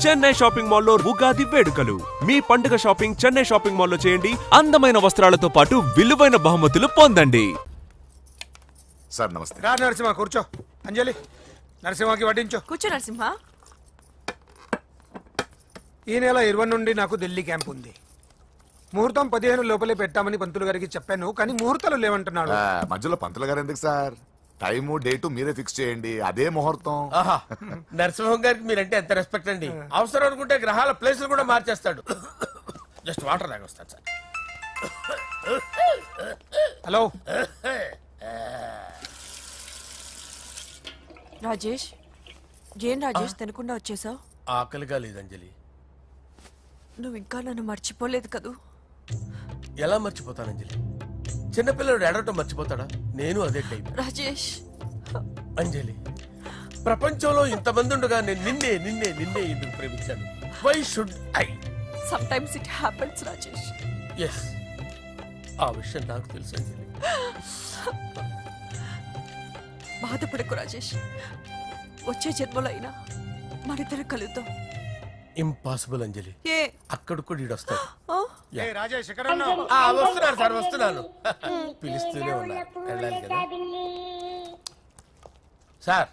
Chennai shopping మాల్లో ఉగాది వేడుకలు. మీ పండుగ షాపింగ్ చెన్నై షాపింగ్ మాల్లో చేయండి. అందమైన వస్త్రాలతో పాటు విలువైన బహుమతులు పొందండి. సార్ నమస్తే. రా నరసింహ కూర్చో. అంజలి నరసింహకి వడ్డించో. కూర్చో నరసింహ. ఈ నెల 20 నుండి నాకు ఢిల్లీ క్యాంప్ ఉంది. ముహూర్తం 15 లోపలే పెట్టామని పంతులు గారికి చెప్పాను, కానీ ముహూర్తాలు లేవంటున్నాడు. మధ్యలో పంతులు గారు ఎందుకు సార్? టైము డేటు మీరే ఫిక్స్ చేయండి, అదే ముహూర్తం. నరసింహం గారికి మీరంటే ఎంత రెస్పెక్ట్ అండి. అవసరం అనుకుంటే గ్రహాల ప్లేసులు కూడా మార్చేస్తాడు. జస్ట్ వాటర్ తాగొస్తాను సార్. హలో రాజేష్, ఏం రాజేష్ తినకుండా వచ్చేసావు? ఆకలిగా లేదు అంజలి. నువ్వు ఇంకా నన్ను మర్చిపోలేదు కదూ? ఎలా మర్చిపోతాను అంజలి? చిన్నపిల్లడు ఏడవటం మర్చిపోతాడా? నేను అదే టైప్. రాజేష్ అంజలి, ప్రపంచంలో ఇంతమంది ఉండగా నేను నిన్నే నిన్నే నిన్నే ఎందుకు ప్రేమించాను? Why should I? Sometimes it happens Rajesh. Yes, ఆ విషయం నాకు తెలుసు అంజలి. బాధపడకు రాజేష్, వచ్చే జన్మలో అయినా మనిద్దరు కలుద్దాం. ఇంపాసిబుల్ అంజలి. ఏ అక్కడ కూడా ఈడొస్తాడు. ఆ? ఏ రాజేష్ ఎక్కడ ఉన్నావు? వస్తున్నాను సార్, వస్తున్నాను. పిలుస్తూనే ఉన్నారు, వెళ్ళాలి కదా సార్.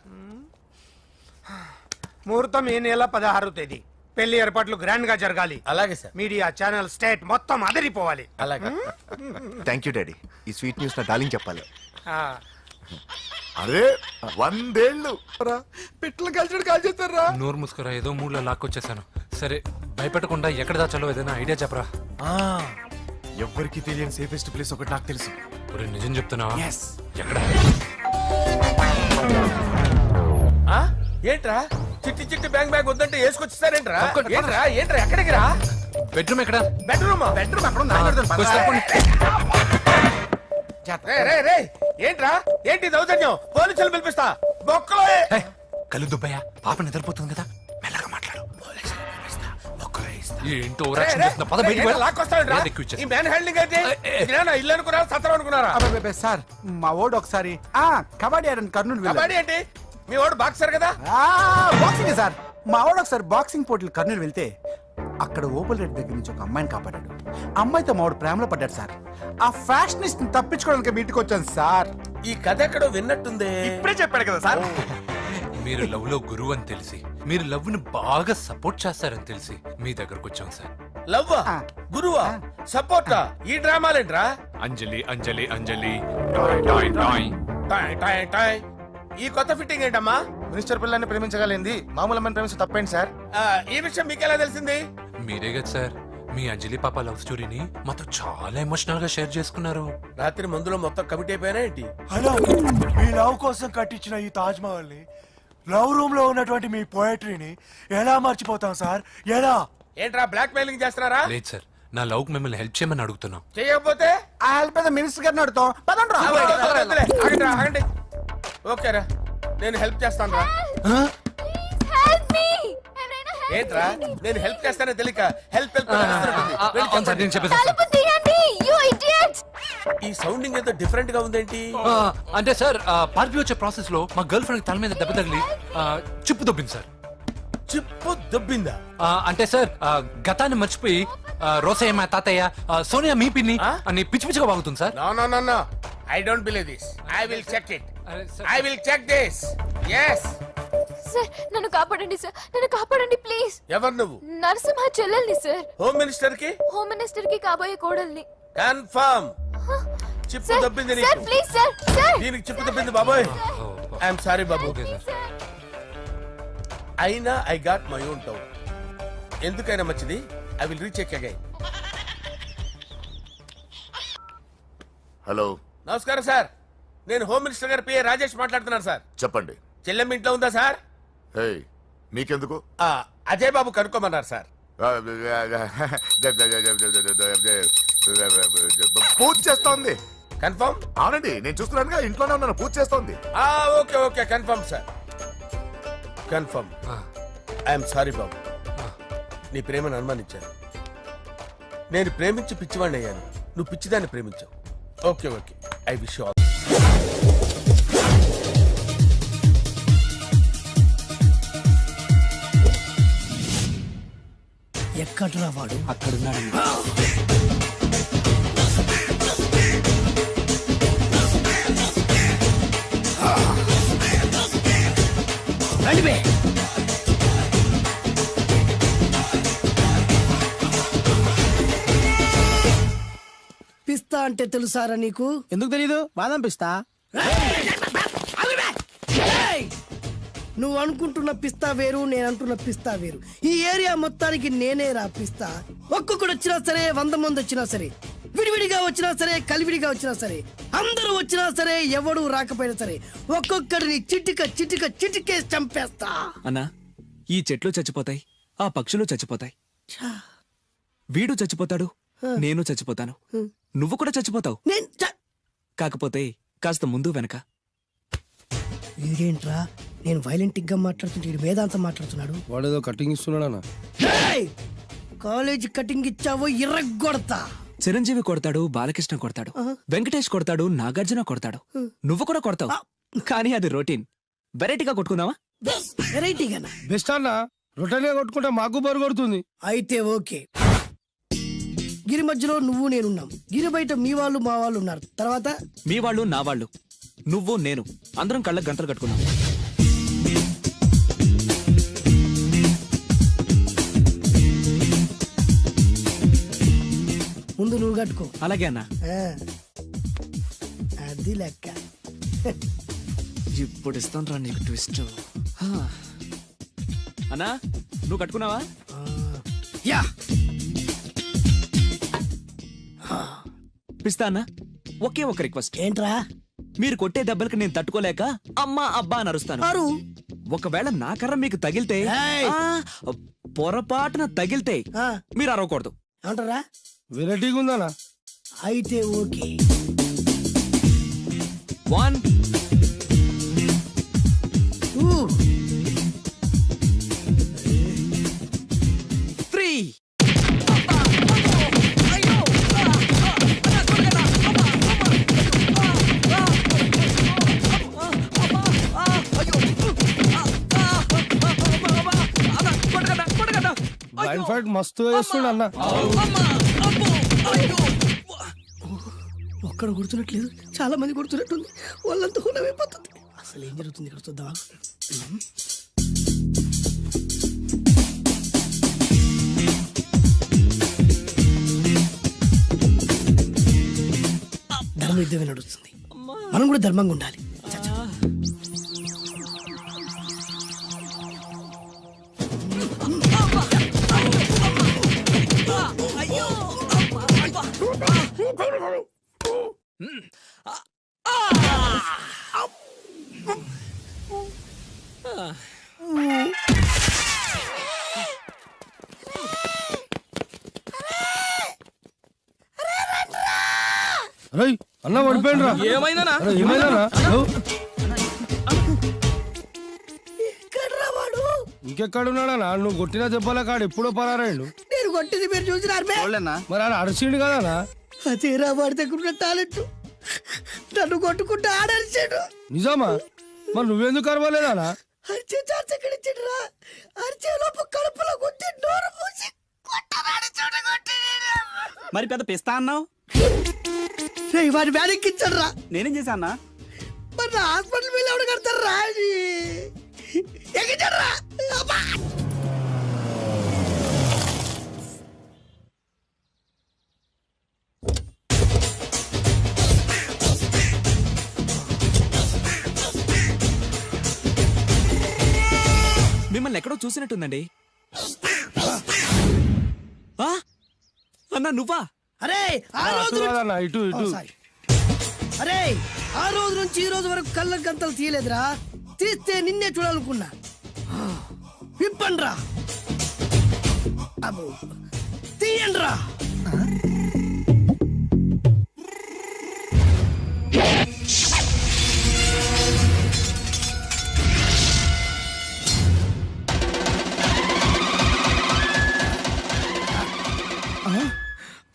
ముహూర్తం ఈ నెల 16వ తేదీ. పెళ్లి ఏర్పాట్లు గ్రాండ్ గా జరగాలి. అలాగే సార్. మీడియా ఛానల్ స్టేట్ మొత్తం అదిరిపోవాలి. అలాగే. Thank you daddy. ఈ స్వీట్ న్యూస్ నా డార్లింగ్ చెప్పాలి. అరే 100 ఏళ్ళు పిట్టలు కలిసి కాల్ చేస్తారా? నోరు ముసుకురా, ఏదో మూడ్లో లాక్కొచ్చేసాను. సరే భయపెట్టకుండా ఎక్కడ దాచాలో ఏదైనా ఐడియా చెప్పరా. ఎవ్వరికి తెలియని సేఫెస్ట్ ప్లేస్ ఒకటి నాకు తెలుసు. ఒరే నిజం చెప్తున్నావా? ఎక్కడ? ఏంట్రా చిట్టి చిట్టి బ్యాంగ్ బ్యాంగ్ వద్దంటే వేసుకొచ్చేసారేంట్రా? ఏంట్రా ఏంట్రా ఎక్కడికి రా? బెడ్రూమ్ ఎక్కడ? బెడ్రూమ్ ఏంట్రా ఏంటి దౌర్జన్యం? పోలీసులు పిలిపిస్తా. బొక్కలో కళ్ళు దుబ్బయ్యా, పాప నిద్రపోతుంది కదా, మెల్లగా మాట్లాడు. ఏంటో ఓవరాక్షన్ చేస్తున్నా. పద బయటికి వెళ్ళు. ఈ మ్యాన్ హ్యాండ్లింగ్ అయితే ఇల్లు అనుకున్నారా, సత్రం అనుకున్నారా? సార్ మా ఓడు ఒకసారి కబడ్డీ ఆడని కర్నూలు కబడ్డీ ఏంటి? మీ వాడు బాక్సర్ కదా? Boxing sir. మా ఓడు ఒకసారి బాక్సింగ్ పోటీలు కర్నూలు వెళ్తే అక్కడ ఓపెల్ రెడ్డి దగ్గర నుంచి ఒక అమ్మాయిని కాపాడాడు. అమ్మాయితో మావాడు ప్రేమలో పడ్డాడు సార్. ఆ ఫ్యాషనిస్ట్ తప్పించుకోవడానికి మీటికి వచ్చాను సార్. ఈ కథ ఎక్కడో విన్నట్టుంది. ఇప్పుడే చెప్పాడు కదా సార్. మీరు లవ్ లో గురువు అని తెలిసి, మీరు లవ్ ని బాగా సపోర్ట్ చేస్తారని తెలిసి మీ దగ్గరకు వచ్చాం సార్. లవ్వా, గురువా, సపోర్టా? ఈ డ్రామాలేంట్రా? అంజలి అంజలి అంజలి టాయ్ టాయ్ టాయ్. టాయ్ టాయ్ టాయ్. ఈ కొత్త ఫిట్టింగ్ ఏంటమ్మా? మినిస్టర్ పిల్లని ప్రేమించగలిగింది మామూలు అమ్మని ప్రేమించి తప్పేంటి సార్? ఈ విషయం మీకెలా తెలిసింది? మీరే కదా సార్ మీ అంజలి పాప లవ్ స్టోరీని మాతో చాలా ఎమోషనల్ గా షేర్ చేసుకున్నారు. రాత్రి మందులో మొత్తం కమిటీ అయిపోయినా ఏంటి? హలో, మీ లవ్ కోసం కట్టించిన ఈ తాజ్ మహల్ ని, లవ్ రూమ్ లో ఉన్నటువంటి మీ పోయట్రీని ఎలా మర్చిపోతాం సార్? ఎలా? ఏంట్రా బ్లాక్ మెయిలింగ్ చేస్తున్నారా? లేదు సార్, నా లవ్ కు మిమ్మల్ని హెల్ప్ చేయమని అడుగుతున్నాం. చేయకపోతే ఆ హెల్ప్ అయితే మినిస్టర్ గారిని అడుగుతాం. పదండి రా. ఆగండి ఆగండి. ఓకేరా, నేను హెల్ప్ చేస్తాను రా. ఏంట్రా నేను హెల్ప్ చేస్తానో తెలియక హెల్ప్ ఈ సౌండింగ్ ఏదో డిఫరెంట్ గా ఉందేంటి? అంటే సార్ పార్టీ వచ్చే ప్రాసెస్ లో మా గర్ల్ ఫ్రెండ్ తల మీద దెబ్బ తగిలి చిప్పు దొబ్బింది సార్. చిప్పు దొబ్బిందా? అంటే సార్ గతాన్ని మర్చిపోయి రోసయ్య మా తాతయ్య, సోనియా మీ పిన్ని అని పిచ్చి పిచ్చిగా బాగుతుంది sir. No I don't believe this. I will check it. I will check this. yes sir, నన్ను కాపాడండి సార్, నన్ను కాపాడండి ప్లీజ్. ఎవరు నువ్వు? నరసింహ చెల్లెల్ని సార్. హోమ్ మినిస్టర్ కి? హోమ్ మినిస్టర్ కి కాబోయే కోడల్ని. కన్ఫర్మ్. చిప్పు దొబ్బింది సార్ నీకు. Please sir. సార్ దీనికి చిప్పు దొబ్బింది బాబోయ్. ఐఎమ్ సారీ బాబు. అయినా I got my own town. ఎందుకైనా మంచిది, I will recheck again. Hello, నమస్కారం సార్. నేను హోమ్ మినిస్టర్ గారి పిఏ రాజేష్ మాట్లాడుతున్నాను సార్. చెప్పండి. చెల్లెమ్మ ఇంట్లో ఉందా సార్? హే, మీకెందుకు? అజయ్ బాబు కనుక్కోమన్నారు సార్. పూజ చేస్తోంది. కన్ఫర్మ్? అవునండి, నేను చూస్తున్నానుగా, ఇంట్లోనే ఉన్నాను, పూజ చేస్తోంది. Okay okay, confirm sir, confirm. I'm sorry బాబు, నీ ప్రేమను అనుమానించాను. నేను ప్రేమించి పిచ్చివాడిని అయ్యాను, నువ్వు పిచ్చిదాన్ని ప్రేమించావు. Okay okay, I wish you all. ఎక్కడ్రా వాడు? అక్కడున్నాడన్నా. రండి బే. పిస్తా అంటే తెలుసారా నీకు? ఎందుకు తెలీదు? బాదం పిస్తా. ఏయ్! నువ్వు అనుకుంటున్న పిస్తా వేరు, నేను అంటున్న పిస్తా వేరు. ఈ ఏరియా మొత్తానికి నేనే రా పిస్తా. ఒక్కొక్కడు వచ్చినా సరే, 100 మంది వచ్చినా సరే, విడివిడిగా వచ్చినా సరే, కలివిడిగా వచ్చినా సరే, అందరూ వచ్చినా సరే, ఎవడు రాకపోయినా సరే, ఒక్కొక్కడిని చిటికేసి చంపేస్తా. అన్నా, ఈ చెట్లు చచ్చిపోతాయి, ఆ పక్షులు చచ్చిపోతాయి, వీడు చచ్చిపోతాడు, నేను చచ్చిపోతాను, నువ్వు కూడా చచ్చిపోతావు. కాకపోతే కాస్త ముందు వెనక. వీడేంట్రా, నేను వైలెంటిక్ గా మాట్లాడుతుంటే వీడు వేదాంతం మాట్లాడుతున్నాడు. వాడేదో కటింగ్ ఇస్తున్నాడా? కాలేజీ కటింగ్ ఇచ్చావో ఇర్రగొడతా. చిరంజీవి కొడతాడు, బాలకృష్ణ కొడతాడు, వెంకటేష్ కొడతాడు, నాగార్జున కొడతాడు, నువ్వు కూడా కొడతావు. కానీ అది రొటీన్. వెరైటీగా కొట్టుకుందావా? వెరైటీగానా? బెస్ట్ అన్న, రొటెన్ గా కొట్టుకుంటే మాకు బరు కొడుతుంది. అయితే ఓకే. గిరి మధ్యలో నువ్వు నేనున్నాం, గిరి బయట మీ వాళ్ళు మా వాళ్ళు ఉన్నారు. తర్వాత మీ వాళ్ళు నా వాళ్ళు, నువ్వు నేను, అందరం కళ్ళకు గంటలు కట్టుకున్నాం. ముందు నువ్వు కట్టుకో. అలాగే అన్నా. ఆ, అది లెక్క. ఇప్పుడు ఇస్తాను రా నీకు ట్విస్ట్. అన్నా, నువ్వు కట్టుకున్నావా? యా. పిస్తా అన్నా, ఒకే ఒక రిక్వెస్ట్. ఏంట్రా? మీరు కొట్టే దెబ్బలకి నేను తట్టుకోలేక అమ్మా అబ్బా అని అరుస్తాను. అరు. ఒకవేళ నా కర్ర మీకు తగిలితే, ఏయ్! పొరపాటున తగిలితే ఆ, మీరు అరవకూడదు. ఏమంటారా? వెరైటీగా ఉందన్నా. అయితే ఓకే. 1 ఊ. 3. బ్లైండ్ ఫైట్ మస్తు వేస్తుండ అన్న. ఒక్కడ గుర్తున్నట్లేదు, చాలా మంది గుర్తున్నట్టుంది. వాళ్ళంతా హులమైపోతుంది. అసలు ఏం జరుగుతుంది ఇక్కడ చూద్దామా? ధర్మ యుద్ధమే నడుస్తుంది, మనం కూడా ధర్మంగా ఉండాలి. చచ్చా. అరే అన్న పడిపోయిండ్రా. ఏమైందనా? ఏమైందన్నా? ఎక్కడ్రా వాడు? ఇంకెక్కడున్నాడన్నా? నువ్వు కొట్టిన దెబ్బల కాడు ఎప్పుడో పరారాయండు. నేను కొట్టింది మీరు చూసినారు. మరి ఆడ అరిసిండు కదనా? అదేరా వాడి దగ్గర ఉన్న టాలెంట్. నన్ను కొట్టుకుంటూ ఆడరిచాడు. నిజమా? మరి నువ్వెందుకు అరవలేదానా? అరిచే ఛాన్స్ ఎక్కడ ఇచ్చిండ్రా? అరిచే లోపు కడుపులో గుద్ది నోరు మూసి కొట్టరాని చోట కొట్టి మరి పెద్ద పిస్తా అన్నావు, వాడి బ్యానికి ఇచ్చాడ్రా. నేనేం చేశానా? మరి హాస్పిటల్ బిల్ ఎవడు కడతారా? ఎక్కించాడ్రా. మిమ్మల్ని ఎక్కడో చూసినట్టుందండి. అన్నా నువ్వా? అరే ఆ రోజు కాదన్నా, ఇటు ఇటు. అరే ఆ రోజు నుంచి ఈ రోజు వరకు కళ్ళ గంతలు తీయలేదురా. తీస్తే నిన్నే చూడాలనుకున్నా. విప్పండ్రా. అబ్బో తీయండ్రా.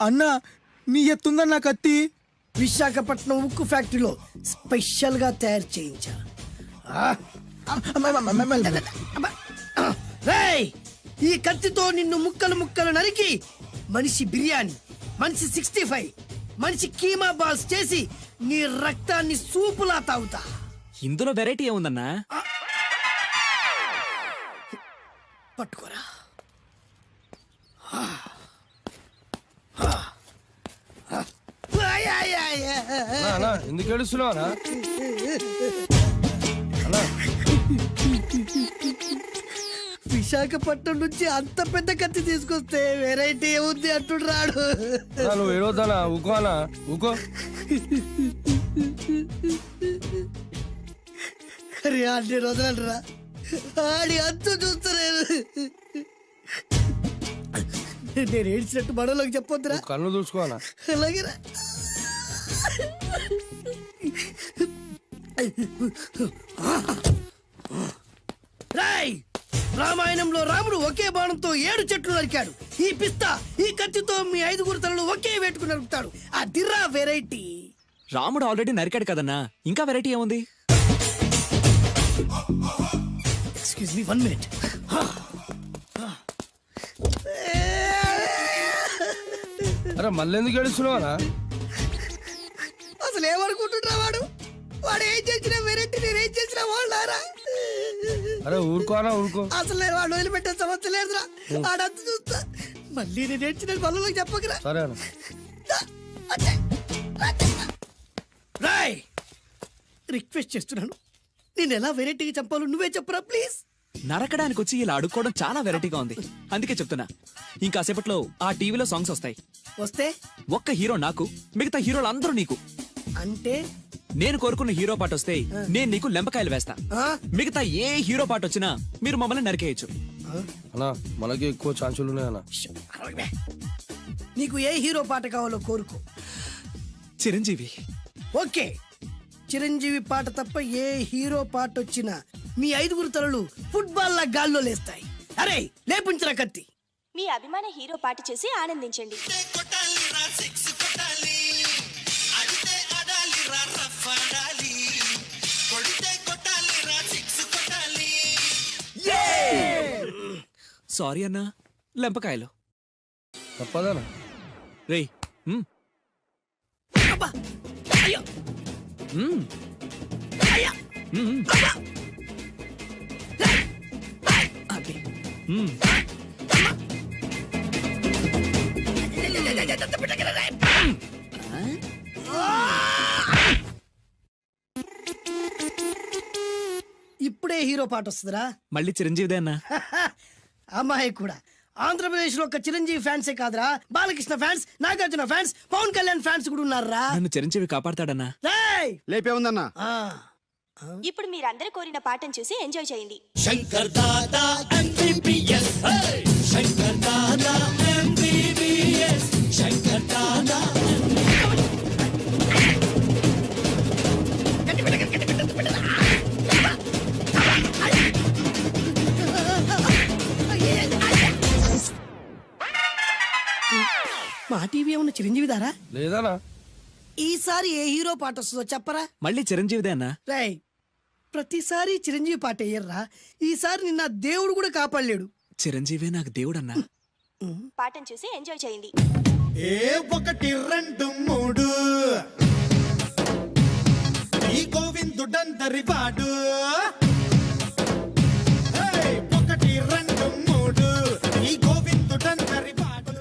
అన్నా నీ ఎత్తుందన్న కత్తి. విశాఖపట్నం ఉక్కు ఫ్యాక్టరీలో స్పెషల్ గా తయారు చేయించా. రేయ్ ఈ కత్తితో నిన్ను ముక్కలు ముక్కలు నరికి మనిషి బిర్యానీ, మనిషి 65, మనిషి కీమా బాల్స్ చేసి నీ రక్తాన్ని సూపులా తాగుతా. ఇందులో వెరైటీ ఏముందన్నా? పట్టుకోరా. ఎందుకు ఏడుస్తున్నావు? విశాఖపట్నం నుంచి అంత పెద్ద కత్తి తీసుకొస్తే వెరైటీ ఏముంది అంటుడు రాడు. నువ్వు ఏడవద్దానా? ఊకోనా? ఊకో. అరే అన్ని రోజులరా ఆడి అంతు చూస్తలేదు. నేను ఏడ్చినట్టు మనలోకి చెప్పొద్దురా. కన్ను చూసుకోనా? అలాగేరా. రాయ్, రామాయణంలో రాముడు ఒకే బాణంతో 7 చెట్లు నరికాడు. ఈ పిస్తా ఈ కత్తితో మీ 5 తలలు ఒకే వేటుకు నరుకుతాడు. ఆ దిర్రా వెరైటీ. రాముడు ఆల్రెడీ నరికాడు కదన్నా, ఇంకా వెరైటీ ఏముంది? Excuse me 1 minute. అరే మళ్ళీ ఎందుకు ఏడుస్తున్నావా? అసలు ఏమనుకుంటుంటా వాడు? వాడు ఏం చేసిన వెరైటీ, నేను ఏం చేసిన వాళ్ళారా? అరే ఊరుకోనా? ఊరుకో. అసలు నేను వాడు వదిలిపెట్టే సమస్య లేదురా. ఆడంత చూస్తా. మళ్ళీ నేను ఏడ్చిన పనులకు చెప్పకరా. సరే రాయ్, రిక్వెస్ట్ చేస్తున్నాను, నేను ఎలా వెరైటీగా చంపాలో నువ్వే చెప్పరా ప్లీజ్. నరకడానికి వచ్చి ఇలా అడుక్కోవడం చాలా వెరైటీగా ఉంది, అందుకే చెప్తున్నా. ఇంకాసేపట్లో ఆ టీవీలో సాంగ్స్ వస్తాయి. వస్తే ఒక్క హీరో నాకు, మిగతా హీరోలు అందరూ నీకు. అంటే నేను కోరుకున్న హీరో పాట వస్తే నేను నీకు లెంపకాయలు వేస్తా. మిగతా ఏ హీరో పాట వచ్చినా మీరు మమ్మల్ని నరికేయచ్చు. అన్నా మనకి ఎక్కువ ఛాన్సులు ఉన్నాయన్నా. నీకు ఏ హీరో పాట కావాలో కోరుకో. చిరంజీవి. ఓకే, చిరంజీవి పాట తప్ప ఏ హీరో పాట వచ్చినా మీ 5 తలలు ఫుట్బాల్ లా గాల్లో లేస్తాయి. అరే లేపుంచరా కత్తి. మీ అభిమాన హీరో పాట చేసి ఆనందించండి. సారీ అన్నా, లెంపకాయలు తప్పదనా? రేయ్. అబ్బా! అయ్యో! అయ్యా! అబ్బా! అదే. ఇప్పుడే హీరో పాట వస్తుందిరా. మళ్ళీ చిరంజీవిదే అన్నా. అమ్మాయి కూడా ఆంధ్రప్రదేశ్ లో ఒక చిరంజీవి ఫ్యాన్సే కాదురా, Balakrishna fans, Nagarjuna fans, Pawan Kalyan fans కూడా ఉన్నారా. నన్ను చిరంజీవి కాపాడతాడన్నా. లేపే ఉందన్నా. ఇప్పుడు మీరందరూ కోరిన పాటను చూసి ఎంజాయ్ చేయండి. Shankar Dada MBBS, Shankar Dada MBBS, Shankar Dada. మా టీవీ ఏమన్నా చిరంజీవి దారా? లేదనా? ఈసారి ఏ హీరో పాట వస్తుందో చెప్పరా. మళ్ళీ చిరంజీవిదే అన్నా. రై, ప్రతిసారి చిరంజీవి పాట వేయర్రా. ఈసారి నిన్న దేవుడు కూడా కాపాడలేడు. చిరంజీవే నాకు దేవుడన్నా. పాటను చూసి ఎంజాయ్ చేయండి. 1 2 3 ఈ గోవిందుడందరి వాడు. 1 2 3 ఈ గోవిందుడందరి వాడు.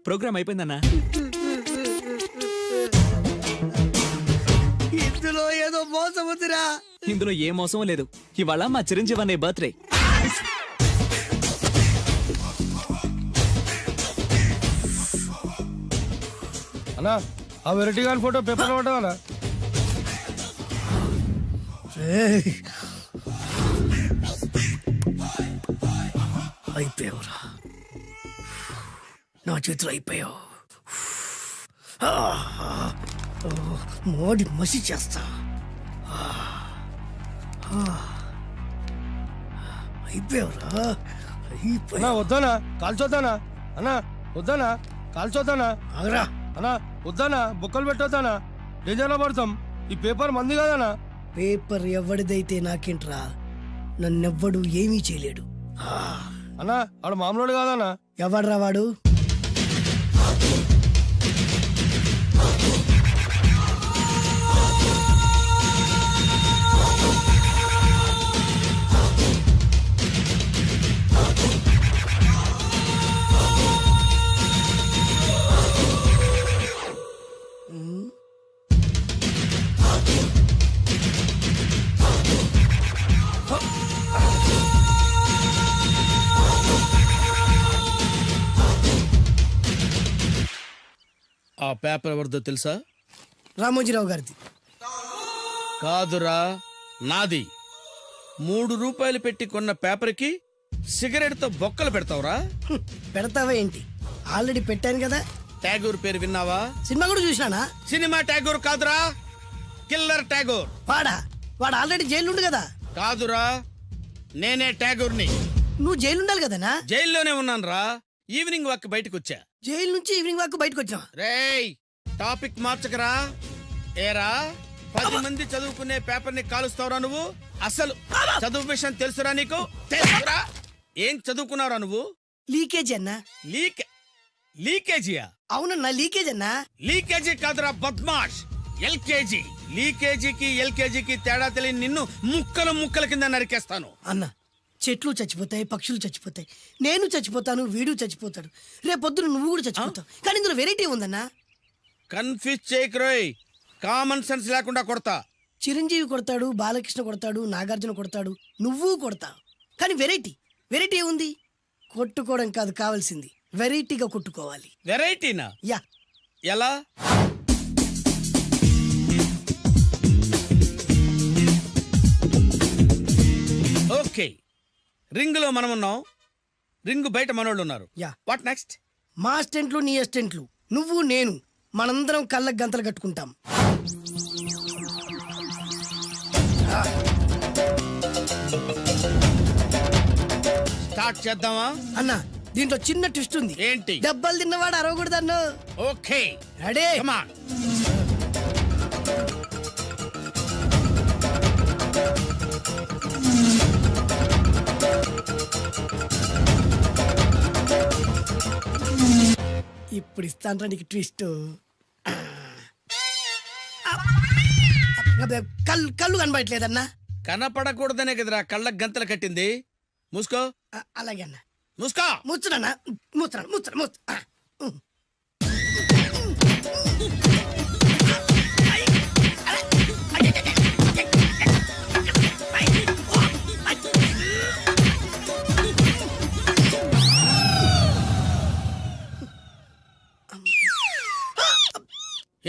ప్రోగ్రామ్ అయిపోయిందన్నా. ఇందులో ఏదో మోసం ఉందిరా. ఇందులో ఏ మోసం లేదు. ఇవాళ మా చిరంజీవి అనే బర్త్డే. అన్నా ఆ వెరైటీ గాని ఫోటో పేపర్ పడ్డా? అయిపోయావురా, నా చేతిలో అయిపోయావు. మోడి మసి చేస్తా. అయిపోయావురా, అయిపోయా. వద్దానా కాల్చొద్దానా అన్నా, వద్దానా కాల్చొద్దానా ఆగరా. అన్నా, వద్దానా బొక్కలు పెట్టొద్దానా, డేంజర్లో పడతాం. ఈ పేపర్ మంది కాదనా. పేపర్ ఎవడిదైతే నాకేంట్రా, నన్నెవ్వడు ఏమీ చేయలేడు. అన్నా ఆడు మామూలు కాదనా. ఎవడ్రా వాడు? ఆ పేపర్ ఎవరిదో తెలుసా? రామోజీరావు గారిది. కాదురా, నాది. 3 రూపాయలు పెట్టి కొన్న పేపర్కి సిగరెట్తో బొక్కలు పెడతావురా? పెడతావా ఏంటి? ఆల్రెడీ పెట్టాను కదా. ట్యాగూర్ పేరు విన్నావా? సినిమా కూడా చూసినానా? సినిమా ట్యాగూర్ కాదురా, కిల్లర్ ట్యాగూర్. వాడు ఆల్రెడీ జైలు ఉండు కదా. కాదురా, నేనే ట్యాగూర్ని. నువ్వు జైలు ఉండాలి కదనా? జైల్లోనే ఉన్నాను రా. ఈవినింగ్ వాక్ బయటకు వచ్చా. జైలు నుంచి ఈవినింగ్ వాక్ బయటకు వచ్చినా. రేయ్, టాపిక్ మార్చకరా. ఏరా, 10 మంది చదువుకునే పేపర్ ని కాలుస్తావురా నువ్వు? అసలు చదువు విషయం తెలుసురా నీకు? తెలుసురా? ఏం చదువుకున్నావురా నువ్వు? లీకేజీ అన్నా. లీకేజీయా? అవునన్నా, లీకేజ్ అన్నా. లీకేజీ కాదురా బద్మాష్, ఎల్కేజీ. లీకేజీకి ఎల్కేజీకి తేడా తెలియని నిన్ను ముక్కలు ముక్కల కింద నరికేస్తాను. అన్నా, చెట్లు చచ్చిపోతాయి, పక్షులు చచ్చిపోతాయి, నేను చచ్చిపోతాను, వీడు చచ్చిపోతాడు, రేపొద్దున నువ్వు కూడా చచ్చిపోతావు. కానీ ఇందులో వెరైటీ ఉందన్నా. కన్ఫ్యూజ్ చేయకురోయ్, కామన్ సెన్స్ లేకుండా కొడతా. చిరంజీవి కొడతాడు, బాలకృష్ణ కొడతాడు, నాగార్జున కొడతాడు, నువ్వు కొడతావు. కానీ వెరైటీ ఉంది. కొట్టుకోవడం కాదు కావాల్సింది, వెరైటీగా కొట్టుకోవాలి. వెరైటీనా? యా. ఎలా? ఓకే, రింగ్ లో మనం ఉన్నాం, రింగ్ బయట మనోళ్ళు ఉన్నారు. యా. What next? మా అసిస్టెంట్లు, నీ అసిస్టెంట్లు, నువ్వు నేను, మనందరం కళ్ళకు గంతలు కట్టుకుంటాం. స్టార్ట్ చేద్దామా? అన్నా, దీంట్లో చిన్న ట్విస్ట్ ఉంది. ఏంటి? దెబ్బలు తిన్నవాడు అరవకూడదన్ను. Okay, ready? Come on. ఇప్పుడు ఇస్తాను నీకు ట్విస్ట్. కళ్ళు కనబడట్లేదన్నా. కనపడకూడదనే కదరా కళ్ళకు గంతలు కట్టింది. మూసుకో. అలాగే అన్న. మూసుకో. ముచ్చునన్నా, ముచ్చున.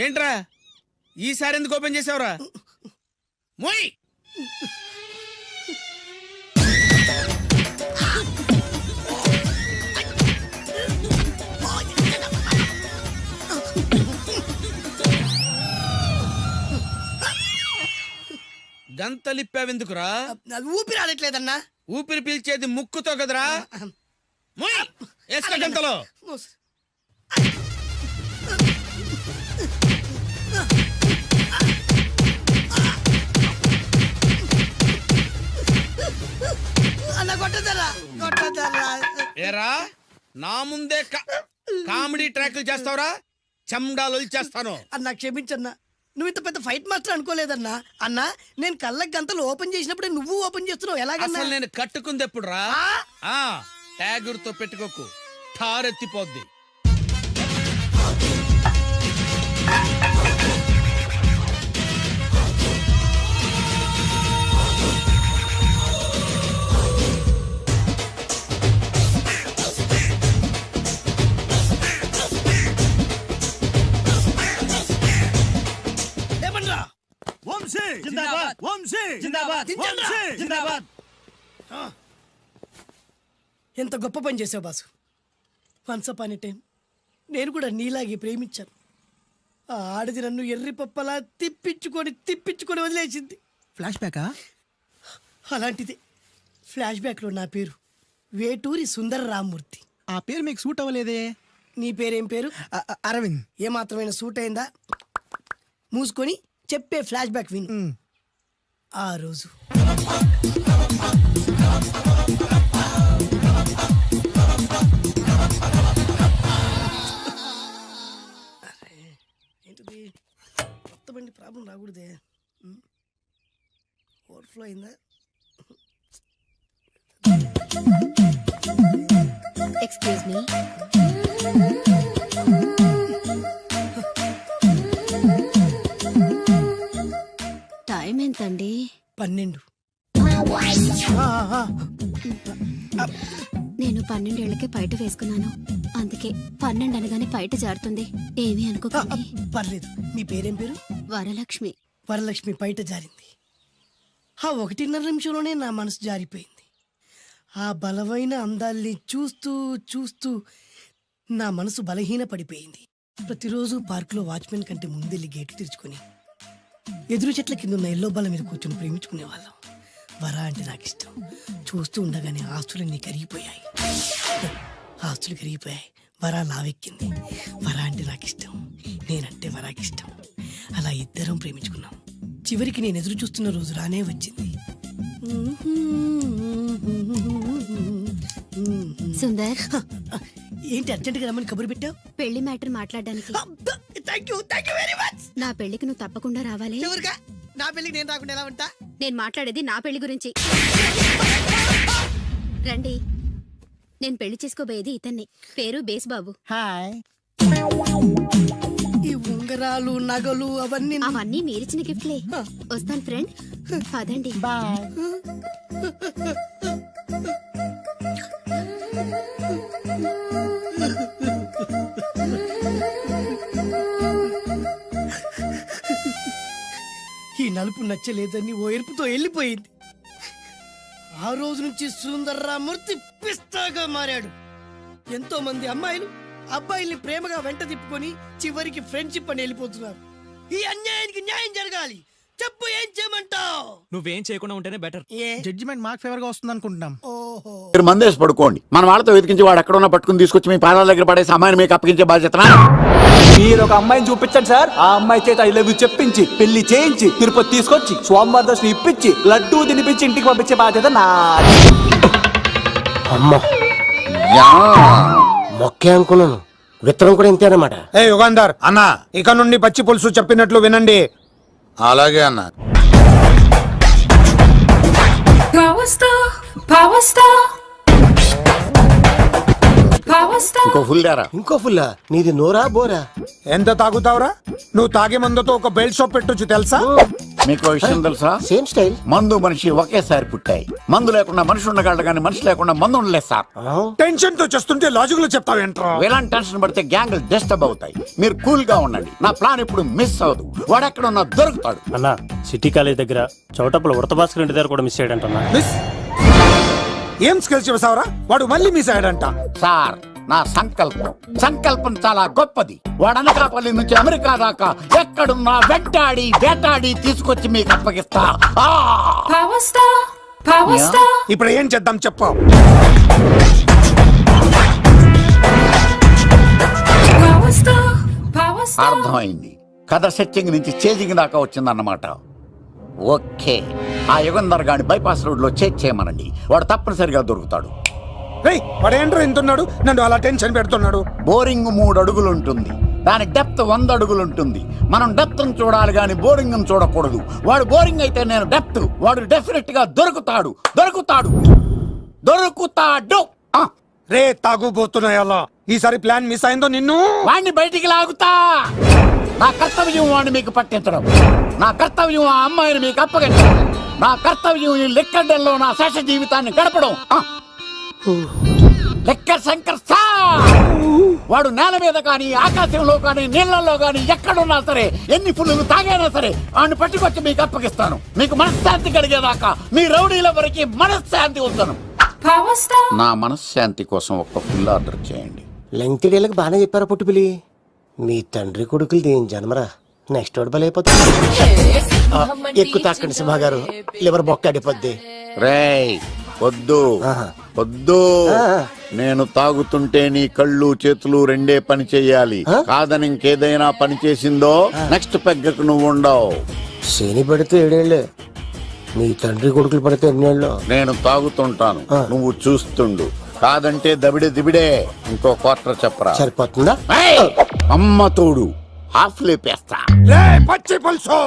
ఏంట్రా ఈసారి ఎందుకు ఓపెన్ చేసావురా? మోయ్. గంతలిప్పావెందుకురా? ఊపిరి ఆడట్లేదన్నా. ఊపిరి పీల్చేది ముక్కుతో కదరా. మోయ్, వేసుకో గంతలో. అన్న కొట్టదరా. ఏరా, నా ముందే కామెడీ ట్రాక్లు చేస్తావురా? చెమ్డాలు చేస్తాను. అన్నా క్షమించన్నా, నువ్వు ఇంత పెద్ద ఫైట్ మాస్టర్ అనుకోలేదన్నా. అన్నా, నేను కళ్ళకి గంతలు ఓపెన్ చేసినప్పుడే నువ్వు ఓపెన్ చేస్తున్నావు. ఎలాగన్నా? అసలు నేను కట్టుకుంది ఎప్పుడు రా? ట్యాగూర్ తో పెట్టుకోకు, ఠారెత్తిపోద్ది. ఎంత గొప్ప పని చేసావు boss. Once upon a time నేను కూడా నీలాగే ప్రేమించాను. ఆ ఆడది నన్ను ఎర్రి పప్పలా తిప్పించుకొని వదిలేసింది. ఫ్లాష్ బ్యాకా? అలాంటిదే. ఫ్లాష్ బ్యాక్లో నా పేరు వేటూరి సుందర రామ్మూర్తి. ఆ పేరు మీకు సూట్ అవ్వలేదే. నీ పేరేం పేరు? అరవింద్. ఏమాత్రమైన సూట్ అయిందా? మూసుకొని చెప్పే ఫ్లాష్ బ్యాక్ విను. ఆ రోజు ఏంటిది? కొత్త బండి ప్రాబ్లం రాకూడదే. ఓవర్ఫ్లో అయిందా? Excuse me. టైం ఎంతండి? 12. నేను 12 ఏళ్లకే పైట వేసుకున్నాను. అందుకే 12 అనగానే పైట జారుతుంది. ఏమీ అనుకోకండి. పర్లేదు. మీ పేరేం పేరు? వరలక్ష్మి. వరలక్ష్మి పైట జారింది. ఆ 1.5 నిమిషంలోనే నా మనసు జారిపోయింది. ఆ బలమైన అందాల్ని చూస్తూ చూస్తూ నా మనసు బలహీన పడిపోయింది. ప్రతిరోజు పార్కులో వాచ్మెన్ కంటే ముందెళ్ళి గేటు తెరుచుకొని ఎదురు చెట్ల కింద ఉన్న ఎల్లో బాల మీద కూర్చొని ప్రేమించుకునేవాళ్ళం. వరా అంటే నాకు ఇష్టం. చూస్తూ ఉండగానే ఆస్తులన్నీ కరిగిపోయాయి. వరా లావెక్కింది. వరా అంటే నాకు ఇష్టం, నేనంటే వరాకి ఇష్టం. అలా ఇద్దరం ప్రేమించుకున్నాం. చివరికి నేను ఎదురు చూస్తున్న రోజు రానే వచ్చింది. సుందర్, ఏంటి అర్జెంట్గా రమ్మని కబురు పెట్టావు? పెళ్లి మ్యాటర్ మాట్లాడడానికి. Thank you very much. నా పెళ్లికి నువ్వు తప్పకుండా రావాలి. ఎవరుగా? నా పెళ్లికి నేను రాకుండా ఎలా ఉంటా? నేను మాట్లాడేది నా పెళ్లి గురించి. రండి. నేను పెళ్లి చేసుకోబోయేది ఇతన్ని. పేరు బేస్బాబు. హాయ్. ఈ ఉంగరాలు నగలు అవన్నీ మీరిచ్చిన గిఫ్ట్లే. వస్తాను ఫ్రెండ్. పదండి. బాయ్. ఈ నలుపు నచ్చలేదని ఓ ఎరుపుతో వెళ్ళిపోయింది. ఆ రోజు నుంచి సుందర్రామూర్తి పిస్తాగా మారాడు. ఎంతో మంది అమ్మాయిలు అబ్బాయిల్ని ప్రేమగా వెంట తిప్పుకొని చివరికి ఫ్రెండ్షిప్ అని వెళ్ళిపోతున్నారు. ఈ అన్యాయానికి న్యాయం జరగాలి. చెప్పు, ఏం చేయమంటావు? నువ్వేం చేయకుండా ఉంటేనే బెటర్. జడ్జిమెంట్ మాకు ఫేవర్ గా వస్తుంది అనుకుంటున్నాం. ఓహో, మీరు మందేసి పడుకోండి. మన వాళ్ళతో వెతికించి వాడు ఎక్కడ ఉన్నా పట్టుకుని తీసుకొచ్చి మీ పాదాల దగ్గర పడేసి అమ్మాయిని మీకు అప్పగించే బాధ్యత. మీరు ఒక అమ్మాయిని చూపించండి సార్. ఆ అమ్మాయి చేత ఐ లవ్ యూ చెప్పించి పెళ్లి చేయించి తిరుపతి తీసుకొచ్చి స్వామివారి దర్శనం ఇప్పించి లడ్డూ తినిపించి ఇంటికి పంపించే బాధ్యత నాది. అమ్మా మొక్కే అనుకున్నాను. విత్తనం కూడా ఇంతే అన్నమాట. ఏ యుగాంధర్ అన్న, ఇక నుండి పచ్చి పులుసు చెప్పినట్లు వినండి. అలాగే అన్న. ఇంకో ఫుల్ దారా. ఇంకో ఫుల్లా? నీది నోరా బోరా? ఎంత తాగుతావురా? నువ్వు తాగే మందుతో ఒక బెల్ట్ షాప్ పెట్టొచ్చు తెలుసా? మీకు విషయం తెలుసా? Same style. మందు మనిషి ఒకేసారి పుట్టాయి. మందు లేకుండా మనిషి ఉండగలడు కానీ మనిషి లేకుండా మందు ఉండలేదు సార్. టెన్షన్ తో చేస్తుంటే లాజిక్ లో చెప్తావేంట్రా? ఎలాంటి టెన్షన్ పడితే గ్యాంగ్లు డిస్టర్బ్ అవుతాయి. మీరు కూల్ గా ఉండండి. నా ప్లాన్ ఇప్పుడు మిస్ అవ్వదు. వాడెక్కడ ఉన్నా దొరుకుతాడు. అన్నా, సిటీ కాలేజ్ దగ్గర చౌటప్పుల వృత భాస్కర్ ఇంటి దగ్గర కూడా మిస్ అయ్యాడంటున్నా. మిస్ ఏం స్కిల్స్ చెప్తావరా? వాడు మళ్ళీ మిస్ అయ్యాడంట. సార్, నా సంకల్పం చాలా గొప్పది. వాడు అనకాపల్లి నుంచి అమెరికా దాకా ఎక్కడున్నా వెంటాడి వేటాడి తీసుకొచ్చి మీకు అప్పగిస్తా. ఇప్పుడు ఏం చేద్దాం చెప్పు. అర్థమైంది. కథ సెట్టింగ్ నుంచి చేజింగ్ దాకా వచ్చిందన్నమాట. ఓకే, ఆ యుగంధర్ గాని బైపాస్ రోడ్ లో చేయమనండి. వాడు తప్పనిసరిగా దొరుకుతాడు. వాడేంట్రా ఇంతున్నాడు? నన్ను అలా టెన్షన్ పెడుతున్నాడు. బోరింగ్ 3 అడుగులు ఉంటుంది. దాని డెప్త్ 100 అడుగులు ఉంటుంది. మనం డెప్త్ చూడాలి గాని బోరింగ్ చూడకూడదు. వాడు బోరింగ్ అయితే నేను డెప్త్. వాడు డెఫినెట్ గా దొరుకుతాడు. రే తాగుబోతున్నాయలా, ఈసారి ప్లాన్ మిస్ అయిందో నిన్ను వాడిని బయటికి లాగుతా. నా కర్తవ్యం వాడిని మీకు పట్టించడం. నా కర్తవ్యం ఆ అమ్మాయిని మీకు అప్పగించడం. నా కర్తవ్యం ఈ లెక్కడ్డల్లో నా శేష జీవితాన్ని గడపడం. లెక్కర్ శంకర్ సార్, వాడు నేల మీద కానీ ఆకాశంలో కానీ నీళ్లలో కానీ ఎక్కడున్నా సరే, ఎన్ని ఫుల్లు తాగైనా సరే వాడిని పట్టుకొచ్చి మీకు అప్పగిస్తాను. మీకు మనశ్శాంతి కలిగేదాకా మీ రౌడీల వరకు మనశ్శాంతి ఉంచను. నా మనశ్శాంతి కోసం ఒక్క ఫుల్ ఆర్డర్ చేయండి. లెంగ్త్ డేలకు బాగానే చెప్పారా పుట్టుపిలి. మీ తండ్రి కొడుకులు దేని జన్మరా నెక్స్ట్ వాడు బలైపోతా ఎక్కువ తాకండి సింహ గారు లివర్ బొక్క అడిపోద్ది. రేయ్ వద్దు వద్దు, నేను తాగుతుంటే నీ కళ్ళు చేతులు రెండే పని చెయ్యాలి. కాదని ఇంకేదైనా పని చేసిందో నెక్స్ట్ పెగ్గకు నువ్వు ఉండవు. శని పడితే 7 ఏళ్ళే, మీ తండ్రి కొడుకులు పడితే 8 ఏళ్ళు. నేను తాగుతుంటాను, నువ్వు చూస్తుండు. కాదంటే దబిడే దిబిడే. ఇంకో క్వార్టర్ చెప్పరా? సరిపోతుందా? అమ్మ తోడు హాఫ్ లేపేస్తా. పచ్చి పులుసు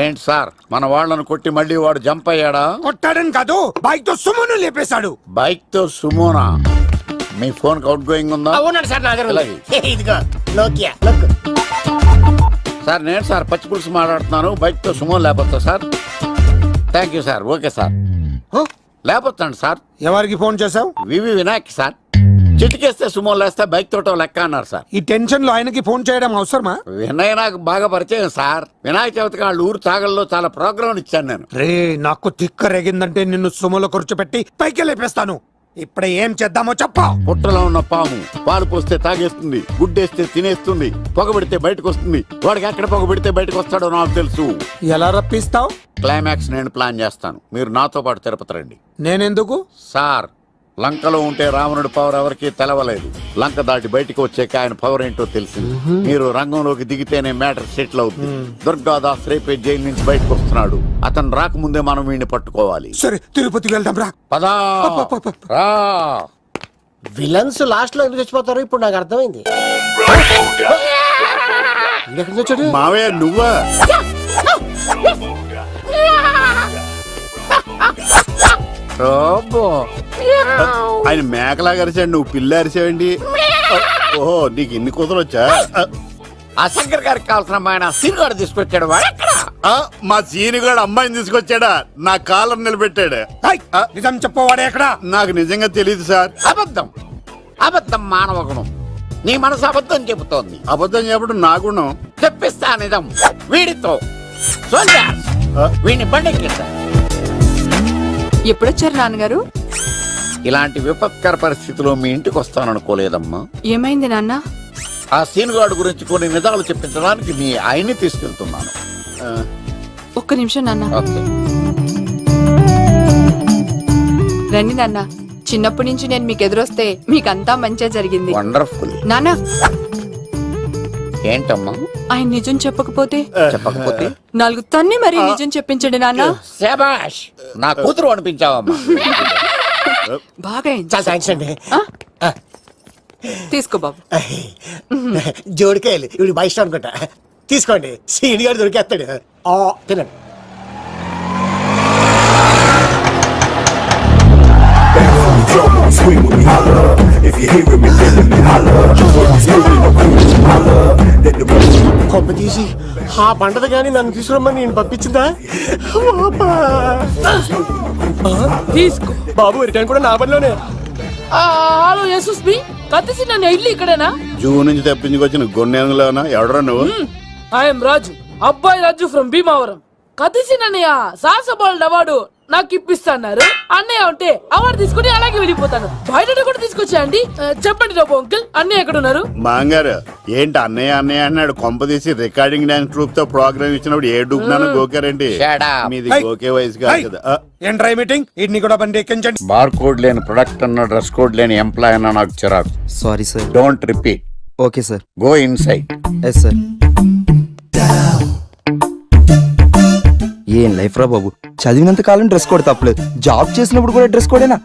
ఏంటి సార్, మన వాళ్ళను కొట్టి మళ్ళీ వాడు జంప్ అయ్యాడా? కొట్టాడని కాదు, బైక్ తో సుమ్మును లేపేశాడు. బైక్ తో సుమోనా? మీ ఫోన్ అవుట్ గోయింగ్ ఉందా? అవునండి సార్, నా దగ్గర ఉంది. అలాగే. ఇదిగో నోకియా లోక్. సార్ నేను సార్ పచ్చి పులుసు మాట్లాడుతున్నాను. బైక్ తో సుమో లేకపోతా sir? Thank you sir. Okay sir, లేకపోతాను సార్. ఎవరికి ఫోన్ చేసావు? వివి వినాయక్ సార్. చిటికేస్తే సుమో లేస్తే బైక్ తోటో లెక్క అన్నారు సార్. ఈ టెన్షన్ లో ఆయనకి ఫోన్ చేయడం అవసరమా? వినయ్ నాకు బాగా పరిచయం సార్. వినాయక చవితికి వాళ్ళ ఊరు చాగల్లో చాలా ప్రోగ్రాం ఇచ్చాను నేను. రే నాకు తిక్క రేగిందంటే నిన్ను సుమోలో కూర్చోపెట్టి పైకి లేపేస్తాను. ఇప్పుడు ఏం చేద్దామో చెప్పా. పుట్టలో ఉన్న పాము పాలు పోస్తే తాగేస్తుంది, గుడ్డేస్తే తినేస్తుంది, పొగబెడితే బయటకు వస్తుంది. వాడికి ఎక్కడ పొగబెడితే బయటకు వస్తాడో నాకు తెలుసు. ఎలా రప్పిస్తావు? క్లైమాక్స్ నేను ప్లాన్ చేస్తాను, మీరు నాతో పాటు తిరుపతి రండి. నేనెందుకు? సార్, లంకలో ఉంటే రావణుడి పవర్ ఎవరికి తెలవలేదు. లంక దాటి బయటకు వచ్చాక ఆయన పవర్ ఏంటో తెలిసింది. మీరు రంగంలోకి దిగితేనే మ్యాటర్ సెటిల్ అవుతుంది. దుర్గాదాస్ రేపే జైలు నుంచి బయటకు వస్తున్నాడు. అతను రాకముందే మనం వీడిని పట్టుకోవాలి. సరే తిరుపతికి వెళ్దాం రా. పదా రా. విలన్స్ లాస్ట్ లో ఎందుకు చచ్చిపోతారు ఇప్పుడు నాకు అర్థమైంది. ఎక్కడి నుంచి వచ్చాడు? మావయ్య నువ్వా? ఆయన మేకలా అరిచాడు, నువ్వు పిల్ల అరిచావండి. ఓహో, నీకు ఇన్ని కూతురు వచ్చా? ఆ శంకర్ గారికి కావాల్సిన అమ్మాయి సీనుగాడు తీసుకొచ్చాడు. మా సీనుగాడు అమ్మాయిని తీసుకొచ్చాడా? నా కాలర్ నిలబెట్టాడు. నిజం చెప్పవాడే ఎక్కడ? నాకు నిజంగా తెలియదు సార్. అబద్ధం, అబద్ధం మానవ గుణం. నీ మనసు అబద్ధం చెబుతోంది. అబద్ధం చెప్పడం నా గుణం. చెప్పిస్తా నిజం వీడితో. వీడిని బండెక్కిస్తా. ఎప్పుడొచ్చారు నాన్నగారు? ఇలాంటి విపత్కర పరిస్థితిలో మీ ఇంటికి వస్తాననుకోలేదమ్మా. ఏమైంది నాన్న? ఆ సీనుగాడు గురించి కొన్ని నిజాలు చెప్పించడానికి మీ ఆయన్ని తీసుకెళ్తున్నాను. ఒక్క నిమిషం నాన్న. ఓకే. రండి నాన్న. చిన్నప్పటి నుంచి నేను మీకు ఎదురొస్తే మీకంతా మంచిగా జరిగింది. వండర్ఫుల్. నాన్న, ఏంటమ్మా? ఆయన నిజం చెప్పకపోతే చెప్పకపోతే 4 తన్ని మరి నిజం చెప్పించండి నాన్న. శభాష్, నా కూతురు అనిపించావమ్మా. బాగా చాలా థ్యాంక్స్ అండి. తీసుకో బాబు. జోడికాయలు ఇవి బాగా ఇష్టం అనుకుంటా. తీసుకోండి, సీని గారు దొరికేస్తాడు. తినండి. కొమ్మ తీసి ఆ పంటది కానీ నన్ను తీసుకురమ్మని నేను పంపించిందా? తీసుకో బాబు, రిటర్న్ కూడా నా పనిలోనే. హలో యేసుస్ బి కత్తిసి నన్ను ఇల్లు ఇక్కడేనా? జూ నుంచి తప్పించుకొచ్చిన గొన్నెలోనా? ఎవడరా నువ్వు? ఐఎమ్ రాజు, అబ్బాయి రాజు ఫ్రమ్ భీమావరం. కత్తిసి నన్నయ్య సాహసబాలుడు అవార్డు నాకు ఇప్పిస్తాన్నారు. అన్నయ్య ఉంటే అవార్డు తీసుకుని అలాగే వెళ్ళిపోతాను. బయట కూడా తీసుకొచ్చాయండి. చెప్పండి రాబు అంకుల్, అన్నయ్య ఎక్కడ ఉన్నారు? మాంగారు ఏంటి అన్నయ్య అన్నయ్య అన్నాడు? కొంప తీసి రికార్డింగ్ డాన్స్ ట్రూప్ తో ప్రోగ్రామ్ ఇచ్చినప్పుడు ఏ డూబ్నాను గోకారండి. మీది గోకే వయసు కాదు కదా. ఏంట్రై మీటింగ్? ఇడ్ని కూడా బండి ఎక్కించండి. బార్ కోడ్ లేని ప్రొడక్ట్ అన్న, డ్రెస్ కోడ్ లేని ఎంప్లాయ్ అన్న నాకు చిరాకు. Sorry sir. Don't repeat. Okay sir. Go inside. Yes sir. ఏం లైఫ్ రా బాబు, చదివినంత కాలం డ్రెస్ కోడ్ తప్పలేదు, జాబ్ చేసినప్పుడు కూడా డ్రెస్ కోడేనా?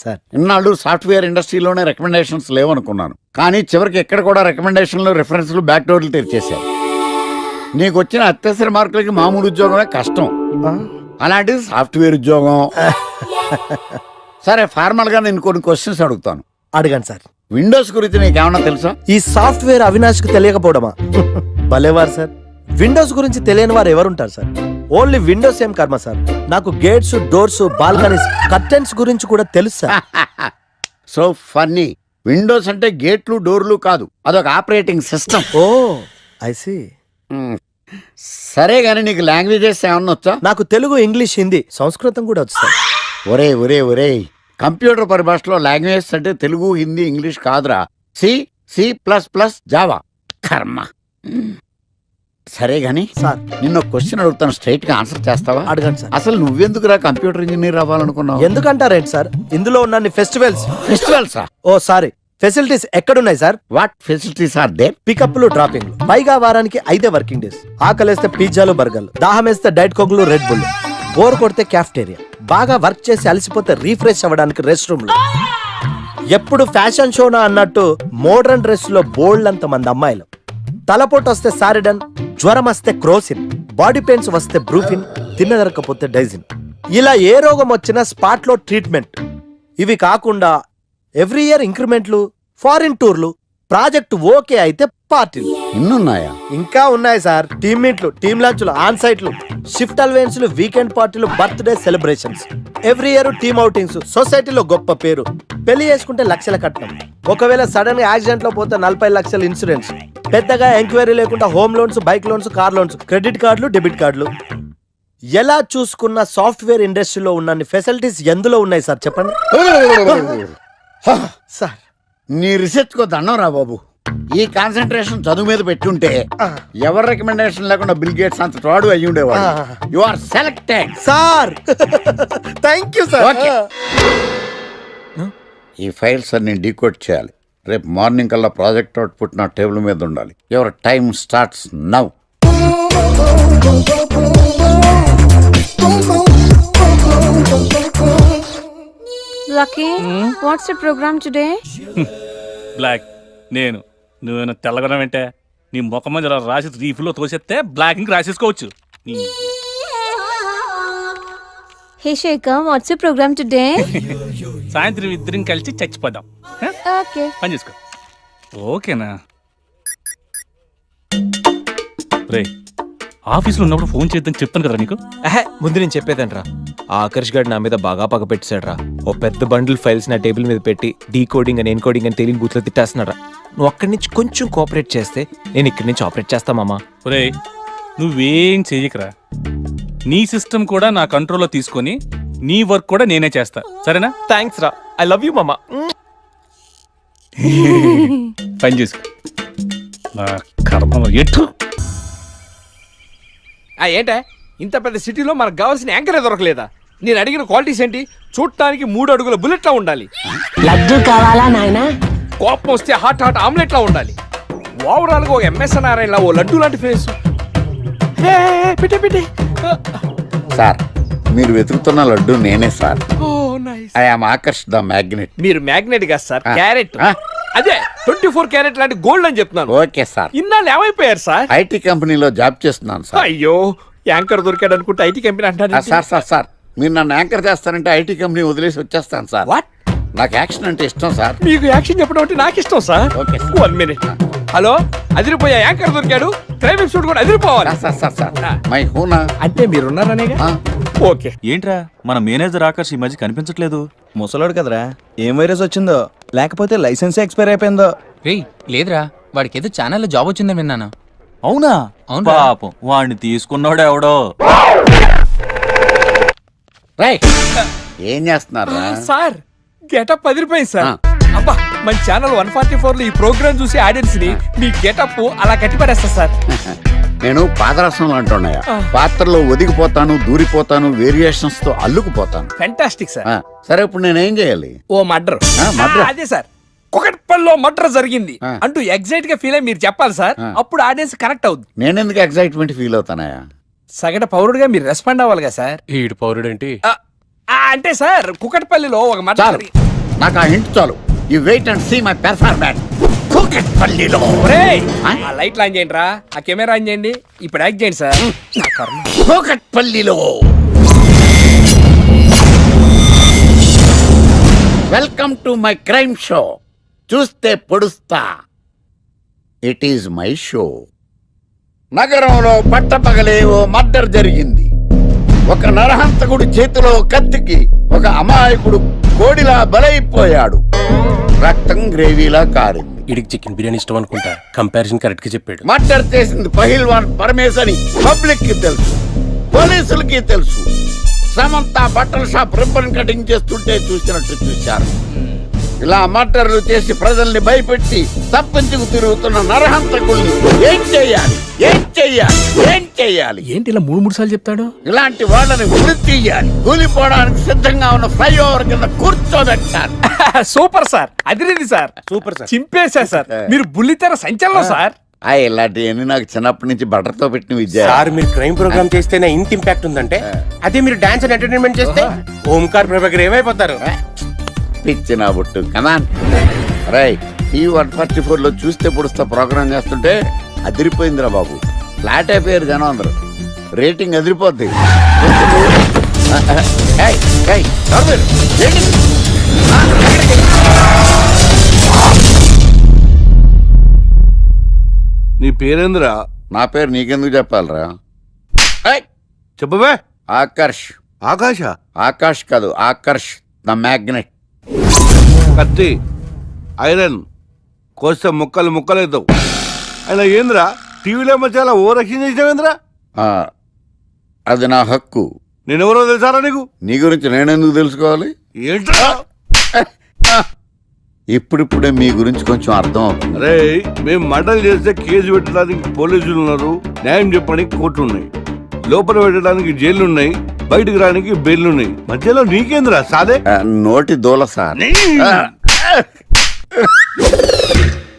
సార్, ఇన్నాళ్ళు సాఫ్ట్వేర్ ఇండస్ట్రీలోనే రికమెండేషన్స్ లేవనుకున్నాను, కానీ చివరికి ఎక్కడ కూడా రికమెండేషన్లు, రిఫరెన్స్లు, బ్యాక్ డోర్లు తెరిచేశారు. నీకు వచ్చిన అత్యవసర మార్కులకి మామూలు ఉద్యోగమే కష్టం, అలాంటిది సాఫ్ట్వేర్ ఉద్యోగం. సరే, ఫార్మల్ గా నేను కొన్ని క్వశ్చన్స్ అడుగుతాను. అడగండి సార్. విండోస్ గురించి నీకేమన్నా తెలుసా? ఈ సాఫ్ట్వేర్ అవినాష్కి తెలియకపోవడమా? భలేవారు సార్. విండోస్ గురించి తెలియని వారు ఎవరుంటారు సార్? ఓన్లీ విండోస్ ఏం కర్మ సార్, నాకు గేట్స్, డోర్స్, బాల్కనీస్, కర్టెన్స్ గురించి కూడా తెలుసు సార్. So funny. విండోస్ అంటే గేట్లు, డోర్లు కాదు, అదొక operating system. Oh I see. సరే గానీ నీకు లాంగ్వేజెస్ ఏమన్నా వచ్చా? నాకు తెలుగు, ఇంగ్లీష్, హిందీ, సంస్కృతం కూడా వచ్చు సార్. ఒరే కంప్యూటర్ పరిభాషలో లాంగ్వేజెస్ అంటే తెలుగు, హిందీ, ఇంగ్లీష్ కాదురా. C++ జావా కర్మ. సరే గాని సార్ నిన్న క్వశ్చన్ అడుగుతాను, స్ట్రైట్ గా ఆన్సర్ చేస్తావా? అడగండి సార్. అసలు నువ్వెందుకురా కంప్యూటర్ ఇంజనీర్ అవ్వాలనుకున్నావు? ఎందుకంటారేంటి సార్, ఇందులో ఉన్న ఫెస్టివల్స్ ఫెస్టివల్సా? ఓ సారీ, ఫెసిలిటీస్ ఎక్కడున్నాయి sir? What facilities are they? పికప్లు డ్రాపింగ్, పైగా వారానికి 5 వర్కింగ్ డేస్. ఆకలేస్తే పిజ్జాలు బర్గర్లు, దాహం వేస్తే డైట్ కోక్లు రెడ్ బుల్, బోర్ కొడితే క్యాఫ్టేరియా, బాగా వర్క్ చేసి అలసిపోతే రీఫ్రెష్ అవ్వడానికి రెస్ట్ రూమ్లు. ఎప్పుడు ఫ్యాషన్ షోనా అన్నట్టు మోడర్న్ డ్రెస్ లో బోల్డ్ అంత మంది అమ్మాయిలు. తలపోటు వస్తే సారిడన్, జ్వరం వస్తే క్రోసిన్, బాడీ పెయిన్స్ వస్తే బ్రూఫిన్, తిన్నదరకపోతే డైజిన్. ఇలా ఏ రోగం వచ్చినా స్పాట్ లో ట్రీట్మెంట్. ఇవి కాకుండా ఎవ్రీ ఇయర్ ఇంక్రిమెంట్లు, ఫారిన్ టూర్లు, ప్రాజెక్ట్ ఓకే అయితే పార్టీలు. ఇన్నున్నాయా? ఇంకా ఉన్నాయి సార్. టీమ్ మీట్లు, టీమ్ లంచ్లు, ఆన్ సైట్లు, షిఫ్ట్ అలవెన్స్లు, వీకెండ్ పార్టీలు, birthday celebrations, every year team outings, సొసైటీలో గొప్ప పేరు. పెళ్లి చేసుకుంటే లక్షల కట్నం, ఒకవేళ సడన్ గా యాక్సిడెంట్ లో పోతే 40 లక్షల ఇన్సూరెన్స్, పెద్దగా ఎంక్వైరీ లేకుండా home loans, bike loans, car loans, credit కార్డులు, డెబిట్ కార్డులు. ఎలా చూసుకున్న సాఫ్ట్వేర్ ఇండస్ట్రీలో ఉన్న ఫెసిలిటీస్ ఎందులో ఉన్నాయి సార్ చెప్పండి సార్. నీ రీసెర్చ్ కో దండం రా బాబు. ఈ కాన్సన్ట్రేషన్ చదువు మీద పెట్టుంటే ఎవరి రికమెండేషన్ లేకుండా బిల్ గేట్స్ అంత ఫ్రాడ్ అయ్యి ఉండేవాడు. You are selected sir. Thank you sir. ఈ ఫైల్స్ అన్ని డీకోడ్ చేయాలి. రేపు మార్నింగ్ కల్లా ప్రాజెక్ట్ అవుట్పుట్ నా టేబుల్ మీద ఉండాలి. Your time starts now. Lucky, what's the program today? Black. నేను నువ్వేనా తెల్లగొనం ఏంటే? నీ ముఖం మీద ఇలా రాసి రీఫ్లో తోసేస్తే బ్లాక్ ఇంక రాసేసుకోవచ్చు. Hey Shekhar, what's the program today? సాయంత్రం ఇద్దరం కలిసి చచ్చిపోదాం. Okay. పని చేసుకో. ఓకేనా? రే, ఆఫీస్లో ఉన్నప్పుడు ఫోన్ చేద్దాం చెప్తాను కదా నీకు. ముందు నేను చెప్పేదంట్రా, ఆ ఆకర్ష్ గారు నా మీద బాగా పగ పెట్టాడురా. ఓ పెద్ద బండిల్ ఫైల్స్ నా టేబుల్ మీద పెట్టి డీకోడింగ్ అని ఎన్కోడింగ్ అని తెలియని బూత్లో తిట్టేస్తున్నారా. నువ్వు అక్కడి నుంచి కొంచెం కోఆపరేట్ చేస్తే నేను ఇక్కడి నుంచి ఆపరేట్ చేస్తా మామా. రే, నువ్వేం చెయ్యకరా. నీ సిస్టమ్ కూడా నా కంట్రోల్లో తీసుకొని నీ వర్క్ కూడా నేనే చేస్తా, సరేనా? థ్యాంక్స్ రా, ఐ లవ్ యూ మామా. పని చేసుకో. నా కర్మ ఎటు. ఏంటే ఇంత పెద్ద సిటీలో మనకు కావాల్సిన యాంకరే దొరకలేదా? నేను అడిగిన క్వాలిటీస్ ఏంటి? చూడటానికి 3 అడుగుల బుల్లెట్లా ఉండాలి, లడ్డు కావాలా నాయనా? కోపం వస్తే హాట్ ఆమ్లెట్లా ఉండాలి, ఓవరాల్ గా ఒక ఎంఎస్ నారాయణ ఓ లడ్డు లాంటి ఫేస్. పెట్టే సార్, మీరు వెతుకుతున్న లడ్డు నేనే sir. I am Akarsh the magnet. మీరు మ్యాగ్నెట్ కాదు సార్, క్యారెట్. అదే 24 క్యారెట్ లాంటి గోల్డ్ అని చెప్తున్నాను. Okay sir. ఇన్నాళ్ళు ఏమైపోయారు సార్? ఐటీ కంపెనీలో జాబ్ చేస్తున్నాను సార్. అయ్యో, యాంకర్ దొరికాడు అనుకుంటే ఐటీ కంపెనీ అంటారు. సార్ మీరు నన్ను యాంకర్ చేస్తారంటే ఐటీ కంపెనీ వదిలేసి వచ్చేస్తాను సార్. వాట్? నాకు యాక్షన్ అంటే ఇష్టం సార్. మీకు యాక్షన్ చెప్పడం అంటే నాకు ఇష్టం sir. Okay sir. 1 minute. Hello, అదిరిపోయా యాంకర్ దొరికాడు. క్రైమ్ ఎపిసోడ్ కూడా అదిరిపోవాలి. సార్ మై హూనా అంటే మీరున్నారనేగా. ఓకే. ఏంట్రా మన మేనేజర్ ఆకర్ష్ ఈ మధ్య కనిపించట్లేదు? ముసలోడు కదరా, ఏం వైరస్ వచ్చిందో, లేకపోతే లైసెన్స్ ఎక్స్పైర్ అయిపోయిందో. లేదురా, వాడికి ఏదో ఛానల్లో జాబ్ వచ్చిందని విన్నాను. అవునా? పాపం వాడిని తీసుకున్నాడు ఎవడో. ఏం చేస్తున్నారు సార్? గెటప్ అదిరిపోయింది సార్. అబ్బా, మన ఛానల్ 144 లో ఈ ప్రోగ్రామ్ చూసి ఆడియన్స్ ని మీ గెటప్ అలా కట్టి పడేస్తా సార్. నేను పాదరసం అంటున్నాయా, పాత్రలో ఒదిగిపోతాను, దూరిపోతాను, వేరియేషన్స్ తో అల్లుకుపోతాను. Fantastic sir. సరే ఇప్పుడు నేనేం చేయాలి? ఓ మర్డర్. అదే సార్, కుకట్పల్లిలో మర్డర్ జరిగింది అంటూ ఎగ్జైట్ గా ఫీల్ అయ్యి మీరు చెప్పాలి సార్. అప్పుడు ఆడియన్స్ కరెక్ట్ అవుద్ది. నేనెందుకు ఎగ్జైట్మెంట్ ఫీల్ అవుతానయా? సగటు పౌరుడుగా మీరు రెస్పాండ్ అవ్వాలి కదా సార్. ఈడు పౌరుడు ఏంటి? అంటే సార్, కుకట్పల్లిలో ఒక మర్డర్. నాకు ఆ హింట్ చాలు. You wait and see my performance. కుకట్పల్లిలో ఆ లైట్ ఆన్ చేయండి రా, ఆ కెమెరా ఆన్ చేయండి. ఇప్పుడు యాక్ట్ చేయండి సార్. కుకట్పల్లిలో welcome to my crime show. చూస్తే పొడుస్తా. It is my show. నగరంలో పట్టపగలే ఓ మర్డర్ జరిగింది. ఒక నరహంతకుడు చేతిలో కత్తికి ఒక అమాయకుడు కోడిలా బలైపోయాడు. రక్తం గ్రేవీలా కారింది. ఇడికి చికెన్ బిర్యానీ ఇష్టం అనుకుంటా. కంపారిజన్ కరెక్ట్ గా చెప్పాడు. మర్డర్ చేసింది పహిల్వాన్ పరమేశ్ అని పబ్లిక్ కి తెలుసు, పోలీసులకి తెలుసు. సమంత బట్టల షాప్ రిబ్బన్ కటింగ్ చేస్తుంటే చూసినట్టు చూశారు. ఇలా మర్డర్లు చేసి ప్రజల్ని భయపెట్టి తప్పించుకు తిరుగుతున్న నరహంతకుల్ని ఏం చెయ్యాలి ఏం చెయ్యాలి ఏం చెయ్యాలి? ఏంటి ఇలా 3 సార్లు చెప్తాడు? ఇలాంటి వాళ్ళని ఉరి తీయాలి. కూలిపోవడానికి సిద్ధంగా ఉన్న ఫ్లైఓవర్ కింద కూర్చోబెట్టాలి. సూపర్ సార్, అదిరింది సార్, సూపర్ సార్. చింపేశా సార్, మీరు బుల్లితెర సంచలనం సార్. ఇలాంటివన్నీ నాకు చిన్నప్పటి నుంచి బట్టర్తో పెట్టిన విద్య. సార్ మీరు క్రైమ్ ప్రోగ్రామ్ చేస్తేనే ఇంత ఇంపాక్ట్ ఉందంటే అదే మీరు డాన్స్ అండ్ ఎంటర్టైన్మెంట్ చేస్తే ఓంకార్ ప్రభాకర్ ఏమైపోతారు? పిచ్చి నా బుట్టు కమాన్. రై టీవీ 144 లో చూస్తే పొడుస్తా ప్రోగ్రామ్ చేస్తుంటే అదిరిపోయిందిరా బాబు. ఫ్లాట్ అయిపోయారు జనం అందరూ. రేటింగ్ అదిరిపోద్ది. నీ పేరేంద్రా? నా పేరు నీకెందుకు చెప్పాలరా? చెప్పవే. ఆకర్ష్. ఆకాశ? ఆకాష్ కాదు, ఆకర్ష్ ద మ్యాగ్నెట్. కత్తి, ఐరన్ కోస్తే ముక్కలు ముక్కలవుతావు. అయినా ఏంద్రా టీవీలో మధ్య ఓ రక్షణ చేసినావేంద్రా? అది నా హక్కు. నేనెవరో తెలుసారా నీకు? నీ గురించి నేనెందుకు తెలుసుకోవాలి? ఏంట్రా? ఇప్పుడిప్పుడే మీ గురించి కొంచెం అర్థం అవుతుంది. అరే మేము మర్డర్ చేస్తే కేసు పెట్టడానికి పోలీసులు ఉన్నారు, న్యాయం చెప్పడానికి కోర్టు ఉన్నాయి, లోపల పెట్టడానికి జైలు ఉన్నాయి, బయటకు రానికి బెయిల్ ఉన్నాయి. మధ్యలో నీకేంద్రా సాదే? నోటి దూల సార్.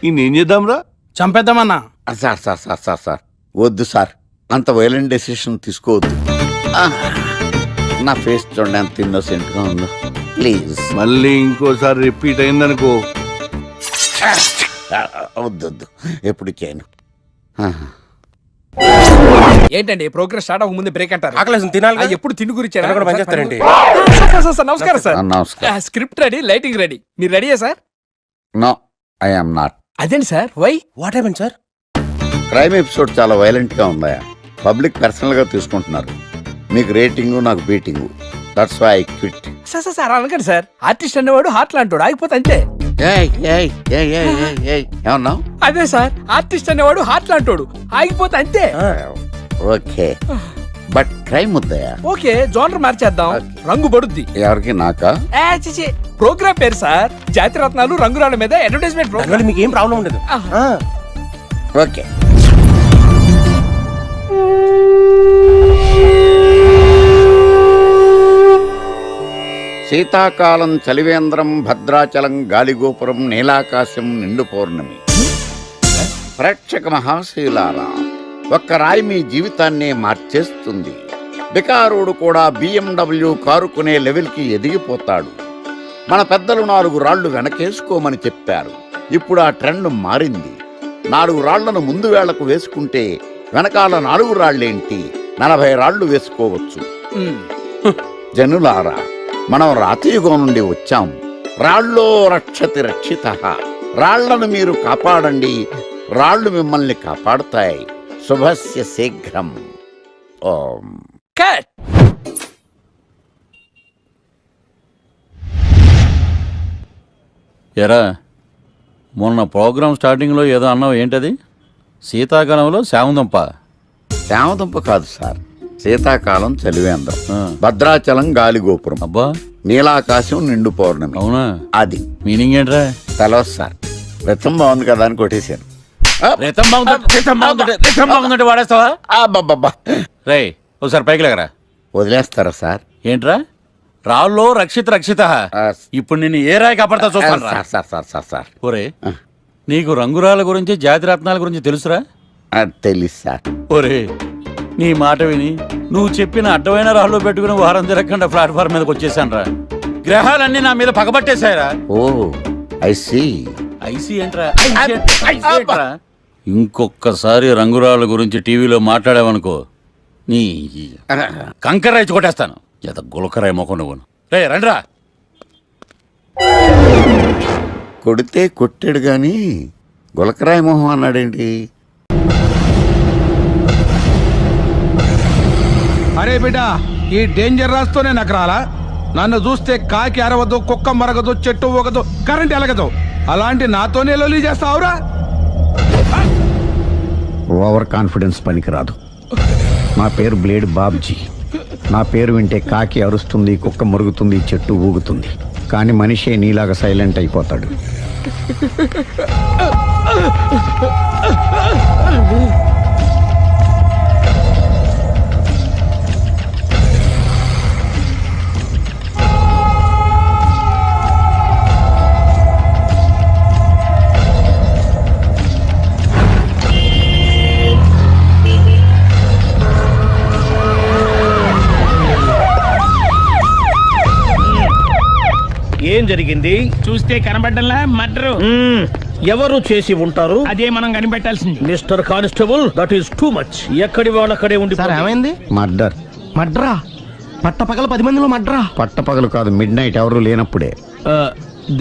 ఏం చేద్దాంరా? చంపేద్దామన్నా. Sir sir sir sir sir వద్దు సార్, అంత వైలెంట్ డెసిషన్ తీసుకోవద్దు. నా ఫేస్ చూడండి ఎంత ఇన్నోసెంట్ గా ఉందో. ప్లీజ్ మళ్ళీ ఇంకోసారి రిపీట్ అయిందనుకో. వద్దొద్దు, ఎప్పుడు చేయను. ఏంటండి ప్రోగ్రెస్ స్టార్ట్ అవ్వక ముందే బ్రేక్ అంటారు? ఆకలేసం తినాలి. ఎప్పుడు తిండి గురించి పనిచేస్తారండి. నమస్కారం సార్. నమస్కారం. స్క్రిప్ట్ రెడీ, లైటింగ్ రెడీ, మీరు రెడీయా sir? No I am not. అదేంటి sir, why? What happened sir? Crime episode చాలా వైలెంట్ గా ఉందా? పబ్లిక్ పర్సనల్ గా తీసుకుంటున్నారు. మీకు రేటింగ్, నాకు beating. That's why I quit. Sir sir అనకండి సార్, ఆర్టిస్ట్ అనేవాడు హార్ట్ లాంటాడు, ఆగిపోతే అంతే. ఏమన్నావు? అదే సార్, ఆర్టిస్ట్ అనేవాడు హార్ట్ లాంటాడు, ఆగిపోతే అంతే. ఓకే, బట్ క్రైమ్ వద్దయా? ఓకే, జోనర్ మార్చేద్దాం, రంగు పడుద్ది. ఎవరికి? నాకా? ప్రోగ్రామ్ పేరు సార్ జాతిరత్నాలు రంగురాళ్ళ మీద అడ్వర్టైజ్మెంట్ ప్రోగ్రామ్. మీకు ఏం ప్రాబ్లం ఉండదు. ఓకే. శీతాకాలం చలివేంద్రం, భద్రాచలం గాలిగోపురం, నీలాకాశం, నిండు పౌర్ణమి. ప్రేక్షక మహాశీలారా, ఒక్క రాయి మీ జీవితాన్నే మార్చేస్తుంది. బికారోడు కూడా BMW కారు కొనే లెవెల్కి ఎదిగిపోతాడు. మన పెద్దలు 4 రాళ్లు వెనకేసుకోమని చెప్పారు. ఇప్పుడు ఆ ట్రెండ్ మారింది. 4 రాళ్లను ముందు వేళ్లకు వేసుకుంటే వెనకాల 4 రాళ్లేంటి 40 రాళ్లు వేసుకోవచ్చు. జనులారా, మనం రాతియుగం నుండి వచ్చాం. రాళ్ళో రక్షతి రక్షితః. రాళ్లను మీరు కాపాడండి, రాళ్లు మిమ్మల్ని కాపాడుతాయి. శుభస్య శీఘ్రం. ఓం. కట్. ఎరా, మొన్న ప్రోగ్రామ్ స్టార్టింగ్లో ఏదో అన్నావు, ఏంటది? శీతాకాలంలో శామదుంప. శామదుంప కాదు సార్, శీతాకాలం చలివేంద్రం, భద్రాచలం గాలిగోపురం, అబ్బా నీలాకాశం, నిండు పౌర్ణమి. అవునా? అది మీనింగ్ ఏంట్రా? తెలవదు సార్. రతం బాగుంది కదా అని కొట్టేశాను. వాడేస్తావా? రే ఒకసారి పైకి లేకరా. వదిలేస్తారా సార్? ఏంట్రా? రాళ్ళో రక్షిత రక్షిత. ఇప్పుడు నేను ఏ రాయి కాపాడతా చూస్తాను. Sir sir sir sir sir ఒరే, నీకు రంగురాల గురించి, జాతిరత్నాల గురించి తెలుసురా? తెలుసు సార్. ఒరే, నీ మాట విని నువ్వు చెప్పిన అడ్డమైన రాళ్ళు పెట్టుకుని వారం తిరగకుండా ప్లాట్ఫామ్ మీదకి వచ్చేసాను రా. గ్రహాలన్నీ నా మీద పగబట్టేశాయరా. ఓ ఐసీ. ఐసీ ఏంట్రా? ఇంకొక్కసారి రంగురాళ్ళ గురించి టీవీలో మాట్లాడావనుకో, నీ కంకర్రాయి కొట్టేస్తాను. ఎంత గులకరాయి మొక్క నువ్వు. రే రండ్రా. కొడితే కొట్టాడు గాని గులకరాయి మొహం అన్నాడేంటి? అరే బిడ్డ, ఈ డేంజర్ రాస్తూనే నాకు రాలా? నన్ను చూస్తే కాకి అరవదు, కుక్క మరగదు, చెట్టు ఊగదు, కరెంట్ ఎలగదు. అలాంటి నాతోనే లొల్లి చేస్తావురా? ఓవర్ కాన్ఫిడెన్స్ పనికిరాదు. నా పేరు బ్లేడ్ బాబ్జీ. నా పేరు వింటే కాకి అరుస్తుంది, కుక్క మురుగుతుంది, చెట్టు ఊగుతుంది, కానీ మనిషే నీలాగా సైలెంట్ అయిపోతాడు. ఏం జరిగింది? చూస్తే కనబడ్డంలా మర్డరు. ఎవరు చేసి ఉంటారు? అదే మనం కనిపెట్టాల్సింది. Mister constable, that is too much. ఎక్కడి వాళ్ళక్కడే ఉండి. ఏమైంది? మర్డర్. మడ్రా పట్టపగల 10 మందిలో మడ్రా. పట్టపగలు కాదు, మిడ్ నైట్ ఎవరు లేనప్పుడే.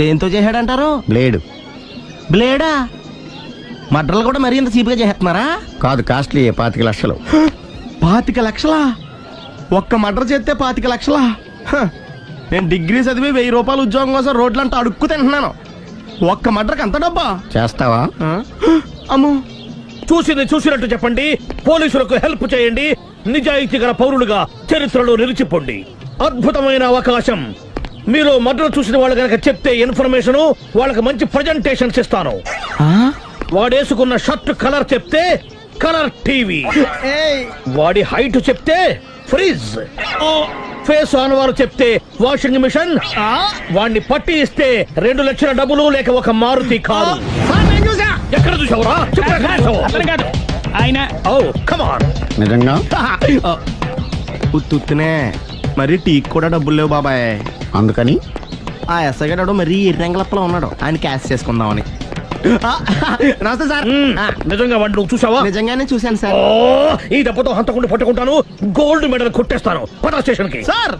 దేంతో చేశాడంటారు? బ్లేడ్. బ్లేడా? మడ్రలు కూడా మరీ ఇంత చీప్గా చేస్తున్నారా? కాదు, కాస్ట్లీ 25 లక్షలు. 25 లక్షలా? ఒక్క మడ్ర చేస్తే 25 లక్షలా? నేను డిగ్రీ చదివి 1000 రూపాయలు ఉద్యోగం కోసం రోడ్లంతా అడుక్కు తింటున్నాను. ఒక్క మడ్రకు అంత డబ్బా? చేస్తావా? అమ్మో. చూసింది చూసినట్టు చెప్పండి. పోలీసులకు హెల్ప్ చేయండి. నిజాయితీ గల పౌరులుగా చరిత్రలో నిలిచిపోండి. అద్భుతమైన అవకాశం. మీరు మర్డర్ చూసిన వాళ్ళు కనుక చెప్తే ఇన్ఫర్మేషన్, వాళ్ళకి మంచి ప్రజెంటేషన్స్ ఇస్తాను. వాడేసుకున్న షర్ట్ కలర్ చెప్తే కలర్ టీవీ, వాడి హైట్ చెప్తే ఫ్రిజ్, ఫేస్ ఆన్ వారు చెప్తే వాషింగ్ మిషన్, వాడిని పట్టి ఇస్తే 2 లక్షల డబ్బులు లేక ఒక మారుతి కారు. ఎక్కడ చూసావురా? ఆయన కమాన్. నిజంగా? ఉత్తునే మరి టీకి కూడా డబ్బులు లేవు బాబాయ్. అందుకని ఆ ఎస్ఐగాడు మరీ ఎర్రంగలప్పలో ఉన్నాడు, ఆయన క్యాష్ చేసుకుందామని. నమస్తే సార్. నిజంగా వాడిని నువ్వు చూసావా? నిజంగానే చూశాను సార్. ఈ దెబ్బతో హంతకుండా పట్టుకుంటాను, గోల్డ్ మెడల్ కొట్టేస్తాను. పద స్టేషన్ కి. సార్,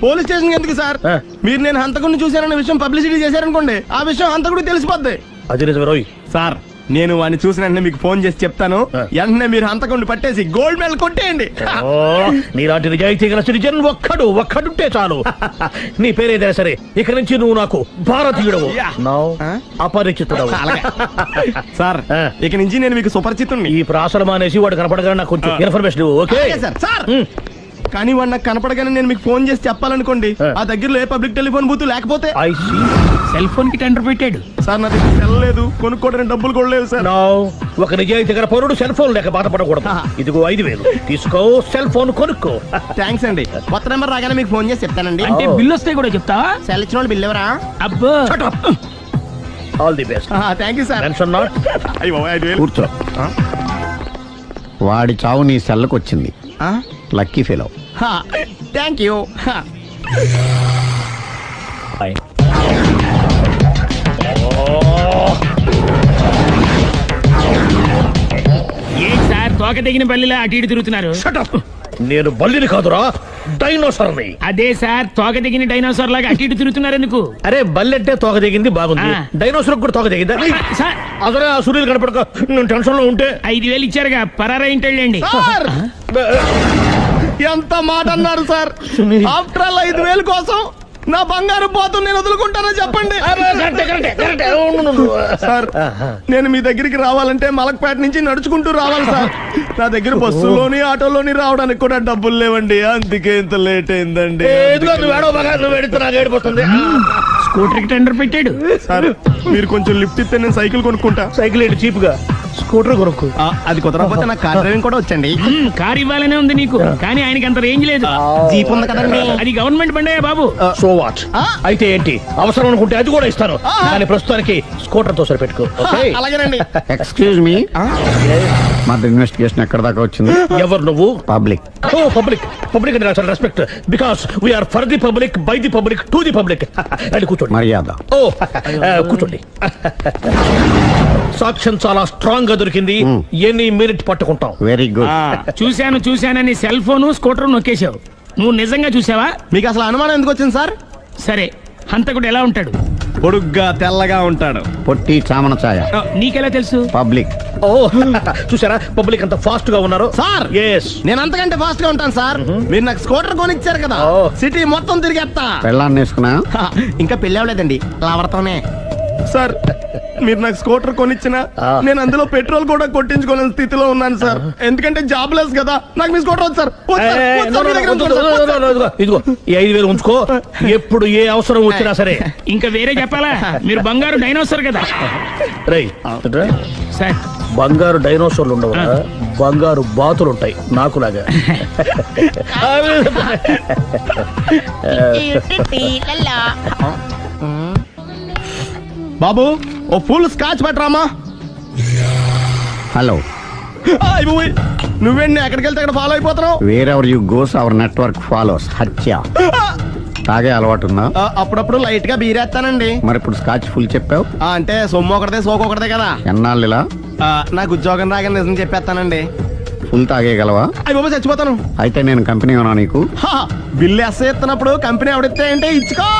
పోలీస్ స్టేషన్ ఎందుకు సార్? మీరు నేను హంతకుడిని చూశానన్న విషయం పబ్లిసిటీ చేశారనుకోండి, ఆ విషయం హంతకుడికి తెలిసిపోద్ది. అది నిజమే రోయ్. సార్, నేను వాడిని చూసిన వెంటనే మీకు ఫోన్ చేసి చెప్తాను. వెంటనే మీరు హంతకుడిని పట్టేసి గోల్డ్ మెడల్ కొట్టేయండి. నీలాంటి నిజాయితీ గల సిటిజన్ ఒక్కడుంటే చాలు. నీ పేరేదైనా సరే, ఇక నుంచి నువ్వు నాకు భారతీయుడవు, అపరిచితుడవు. సార్, ఇక నుంచి నేను మీకు సుపరిచితుడిని. ఈ ప్రాసలం అనేసి వాడు కనపడగానే నాకు కొంచెం ఇన్ఫర్మేషన్. Okay sir. కానీ వాడు నాకు కనపడగానే నేను మీకు ఫోన్ చేసి చెప్పాలనుకోండి, ఆ దగ్గరలో ఏ పబ్లిక్ టెలిఫోన్ బూత్ లేకపోతే. సెల్ ఫోన్ కి టెండర్ పెట్టాడు సార్. నా దగ్గర సెల్ లేదు, కొనుక్కోవడానికి డబ్బులు కూడా లేవు సార్. ఒక నిజాయితీ గల పౌరుడు సెల్ ఫోన్ లేక బాధపడకూడదు. ఇదిగో 5000 తీసుకో, సెల్ ఫోన్ కొనుక్కో. థ్యాంక్స్ అండి. కొత్త నెంబర్ రాగానే మీకు ఫోన్ చేసి చెప్తానండి. అంటే బిల్ వస్తే కూడా చెప్తావా? సెల్ ఇచ్చిన వాళ్ళు బిల్ ఎవరా? అబ్బో. All the best. Thank you sir. Tension not. కూర్చో. వాడి చావు నీ సెల్లకు వచ్చింది. Lucky fellow. Thank you. ఏం సార్, తోక తెగిన బల్లిలా అటు ఇటు తిరుగుతున్నారు? నేను బల్లిని కాదురా, డైనోసార్ని. అదే సార్, తోక తెగిన డైనోసార్ లాగా అటు ఇటు తిరుగుతున్నారు ఎందుకు? అరే, బల్లెట్టే తోక తెగింది బాగుంది, డైనోసార్ కూడా తోక తెగిందా? అదరే ఆ సూర్యులు కనపడక నేను టెన్షన్ లో ఉంటే 5000 ఇచ్చారుగా, పరారా ఇంటండి. ఎంత మాట అన్నారు సార్? ఆఫ్టర్ ఆల్ 5000 కోసం నా బంగారు పోతు నేను వదులుకుంటానో చెప్పండి సార్. నేను మీ దగ్గరికి రావాలంటే మలక్పేట నుంచి నడుచుకుంటూ రావాలి సార్. నా దగ్గర బస్సులోని ఆటోలోని రావడానికి కూడా డబ్బులు లేవండి, అందుకే ఇంత లేట్ అయిందండి. స్కూటర్ కి టెండర్ పెట్టాడు సార్. మీరు కొంచెం లిఫ్ట్ ఇస్తే నేను సైకిల్ కొనుక్కుంటా. సైకిల్ ఏంటి చీప్ గా, స్కూటర్ కొనుక్కు. అది కుదరకపోతే నాకు కార్ డ్రైవింగ్ కూడా వచ్చండి. కార్ ఇవ్వాలనే ఉంది నీకు, కానీ ఆయనకి అంత రేంజ్ లేదు. జీప్ ఉంది కదండి. అది గవర్నమెంట్ బండే బాబు. So what? అయితే ఏంటి, అవసరం అనుకుంటే అది కూడా ఇస్తాను, కానీ ప్రస్తుతానికి స్కూటర్ తో సరిపెట్టుకో. అలాగేనండి. ఎక్స్క్యూజ్ మీ, మా ఇన్వెస్టిగేషన్ ఎక్కడ దాకా వచ్చింది? ఎవరు నువ్వు? పబ్లిక్. ఓ పబ్లిక్. పబ్లిక్ అంటే చాలా respect, because we're for the public, by the public, to the public. అది కూర్చోండి. మర్యాద. ఓ కూర్చోండి. సాక్ష్యం చాలా స్ట్రాంగ్ గా దొరికింది, ఎన్ని మినిట్ పట్టుకుంటాం. Very good. చూశానని సెల్ ఫోన్ స్కూటర్ నొక్కేశావు. నువ్వు నిజంగా చూసావా? మీకు అసలు అనుమానం ఎందుకు వచ్చింది సార్? సరే, హంతకుడు ఎలా ఉంటాడు? పొడుగ్గా తెల్లగా ఉంటాడు. పొట్టి చామన ఛాయ. నీకెలా తెలుసు? పబ్లిక్. ఓ చూసారా, పబ్లిక్ అంత ఫాస్ట్ గా ఉన్నారు సార్. ఎస్, నేను అంతకంటే ఫాస్ట్ గా ఉంటాను సార్. మీరు నాకు స్కూటర్ కొనిచ్చారు కదా, సిటీ మొత్తం తిరిగేస్తా. పెళ్ళాన్ని వేసుకున్నా? ఇంకా పెళ్ళి అవ్వలేదండి, లావర్తోనే. సార్ మీరు నాకు స్కూటర్ కొనిచ్చిన నేను అందులో పెట్రోల్ కూడా కొట్టించుకోలేని స్థితిలో ఉన్నాను సార్. ఎందుకంటే జాబ్ లెస్ కదా, నాకు మీ స్కూటర్ వద్దు సార్. ఇదిగో ఈ 5,000 ఉంచుకో, ఎప్పుడు ఏ అవసరం వచ్చినా సరే. ఇంకా వేరే చెప్పాలా, మీరు బంగారు డైనోసార్ కదా. రై సార్, బంగారు డైనోసార్లు ఉండవు, బంగారు బాతులు ఉంటాయి నాకులాగా. బాబు ఓ ఫుల్ స్కాచ్ పెట్టరామా. హలో, నువ్వేండి ఎక్కడికి వెళ్తే అక్కడ ఫాలో అయిపోతున్నావు? Wherever you goes our network follows. హత్య. తాగే అలవాటు ఉందా? అప్పుడప్పుడు లైట్ గా బీరేస్తానండి. మరి ఇప్పుడు స్కాచ్ ఫుల్ చెప్పావు అంటే సొమ్ము ఒకటిదే సోకు ఒకటిదే కదా. ఎన్నాళ్ళు ఇలా? నాకు ఉద్యోగం రాగానే నిజం చెప్పేస్తానండి. ఫుల్ తాగేయగలవా? అయ్యి బాబు చచ్చిపోతాను. అయితే నేను కంపెనీ ఉన్నా నీకు? బిల్లు ఎస్ఐ ఎత్తినప్పుడు కంపెనీ ఎవడితే అంటే ఇచ్చుకో.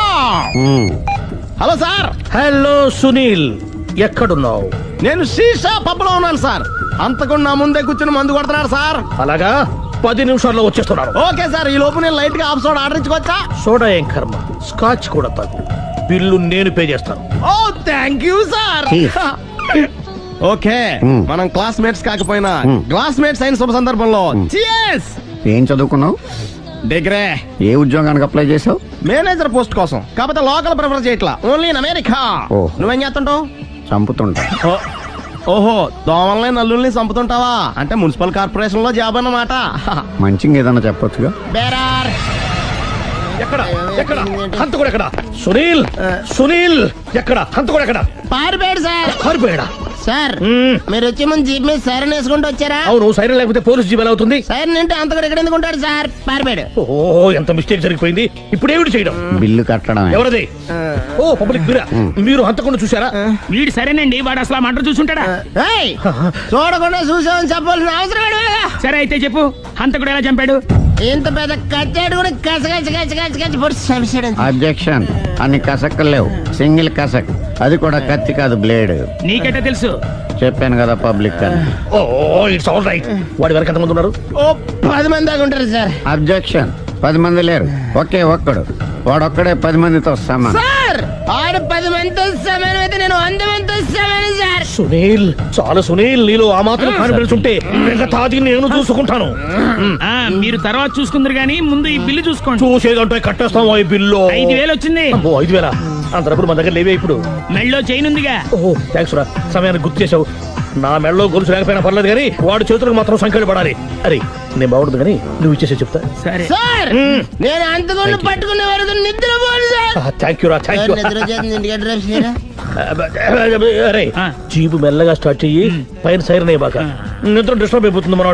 Hello sir. హలో సునీల్, ఎక్కడున్నావు? నేను శీషా పబ్లో ఉన్నాను సార్. అంతకుండా నా ముందే కూర్చుని మందు కొడుతున్నాడు సార్. అలాగా, 10 నిమిషాల్లో వచ్చేస్తున్నాను. ఓకే సార్, ఈ లోపు నేను లైట్ గా ఆఫ్ సోడా ఆర్డర్ ఇచ్చుకోవచ్చా? సోడా ఏం కర్మ, స్కాచ్ కూడా తాగు. బిల్లు నేను పే చేస్తాను. ఓ థ్యాంక్ యూ సార్. ఓకే, మనం క్లాస్మేట్స్ కాకపోయినా క్లాస్మేట్స్ అయిన శుభ సందర్భంలో cheers. ఏం చదువుకున్నావు? డిగ్రీ. ఏ ఉద్యోగానికి అప్లై చేసావు? మేనేజర్ పోస్ట్ కోసం, కాకపోతే లోకల్ ప్రిఫర్ చేయట్లా, ఓన్లీ ఇన్ అమెరికా. నువ్వేం చేస్తుంటావు? చంపుతుంటా. ఓహో, దోమల్ని నల్లుల్ని చంపుతుంటావా? అంటే మున్సిపల్ కార్పొరేషన్ లో జాబ్ అన్నమాట. మంచిగా ఏదన్నా చెప్పొచ్చుగా. బేరార్. ఎక్కడ ఎక్కడ హంతకుడు ఎక్కడ? సునీల్, సునీల్ ఎక్కడ? హంతకుడు ఎక్కడ? పారిపోయాడు సార్. పారిపోయాడా? సార్ మీరు వచ్చే ముందు జీప్ మీద సైరన్ వేసుకుంటూ వచ్చారా? అవును, సైరన్ లేకపోతే పోలీస్ జీవన్ అవుతుంది. సైరన్ అంటే అంతకుడు ఎక్కడ ఎందుకు ఉంటాడు సార్? పారిపోయాడు. ఓ, ఎంత మిస్టేక్ జరిగిపోయింది. ఇప్పుడు ఏమిటి చేయడం? బిల్లు కట్టడం. ఎవరది? ఓ, పబ్లిక్ మీరా? మీరు హంతకుండా చూసారా? వీడు సరేనండి, వాడు అసలు మంట చూసుంటాడా? చూడకుండా చూసామని చెప్పాల్సిన అవసరం లేదు. సరే అయితే చెప్పు, హంతకుడు ఎలా చంపాడు? ఇంత పెద్ద కచ్చాడు కూడా కచ్చ పొడి. అబ్జెక్షన్. అన్ని కసక్కులు లేవు, సింగిల్ కసక్, అది కూడా కత్తి కాదు, బ్లేడ్. నీకెట్టా తెలుసు? చెప్పాను కదా పబ్లిక్ అని. ఓ, ఇట్స్ ఆల్ రైట్. వాడి వరకు ఎంతమంది ఉన్నారు? ఓ 10 మంది దాకా ఉంటారు సార్. అబ్జెక్షన్. 10 మంది లేరు, ఒకే ఒక్కడు. వాడొక్కడే 10 మందితో సమానం. సార్ ఆడు 10 మందితో సమానం అయితే నేను 100 మందితో సమానం సార్. సునీల్, చాలా సునీల్, నీలో ఆ మాత్రం కాన్ఫిడెన్స్ ఉంటే తాది నేను చూసుకుంటాను. మీరు తర్వాత చూసుకుందరు గానీ ముందు ఈ బిల్లు చూసుకోండి. చూసేదంటే కట్టేస్తాం. ఈ బిల్లు 5,000 వచ్చింది. 5,000 అంతప్పుడు మన దగ్గర లేవే ఇప్పుడు. మెళ్ళో చైన్ ఉందిగా. ఓహో, థ్యాంక్స్ రా, సమయానికి గుర్తు చేసావు. నా మెడలో గొలుసు లేకపోయినా పర్లేదు కానీ వాడు చేతులకు మాత్రం సంఖ్యలు పడాలి. అరే, నేను బాగుంటుంది కానీ నువ్వు ఇచ్చేసే చెప్తా. సరే సార్, నేను అంతకుండా పట్టుకునే వరకు నిద్రపోను సార్. థ్యాంక్ యూ రా, థ్యాంక్ యూ. నిద్ర చేస్తుంది ఇంటికి అడ్రస్ చేయరా? అరే, జీపు మెల్లగా స్టార్ట్ చెయ్యి, పైన సైరన్ అయ్యాక నిద్ర డిస్టర్బ్ అయిపోతుంది మనవాడికి.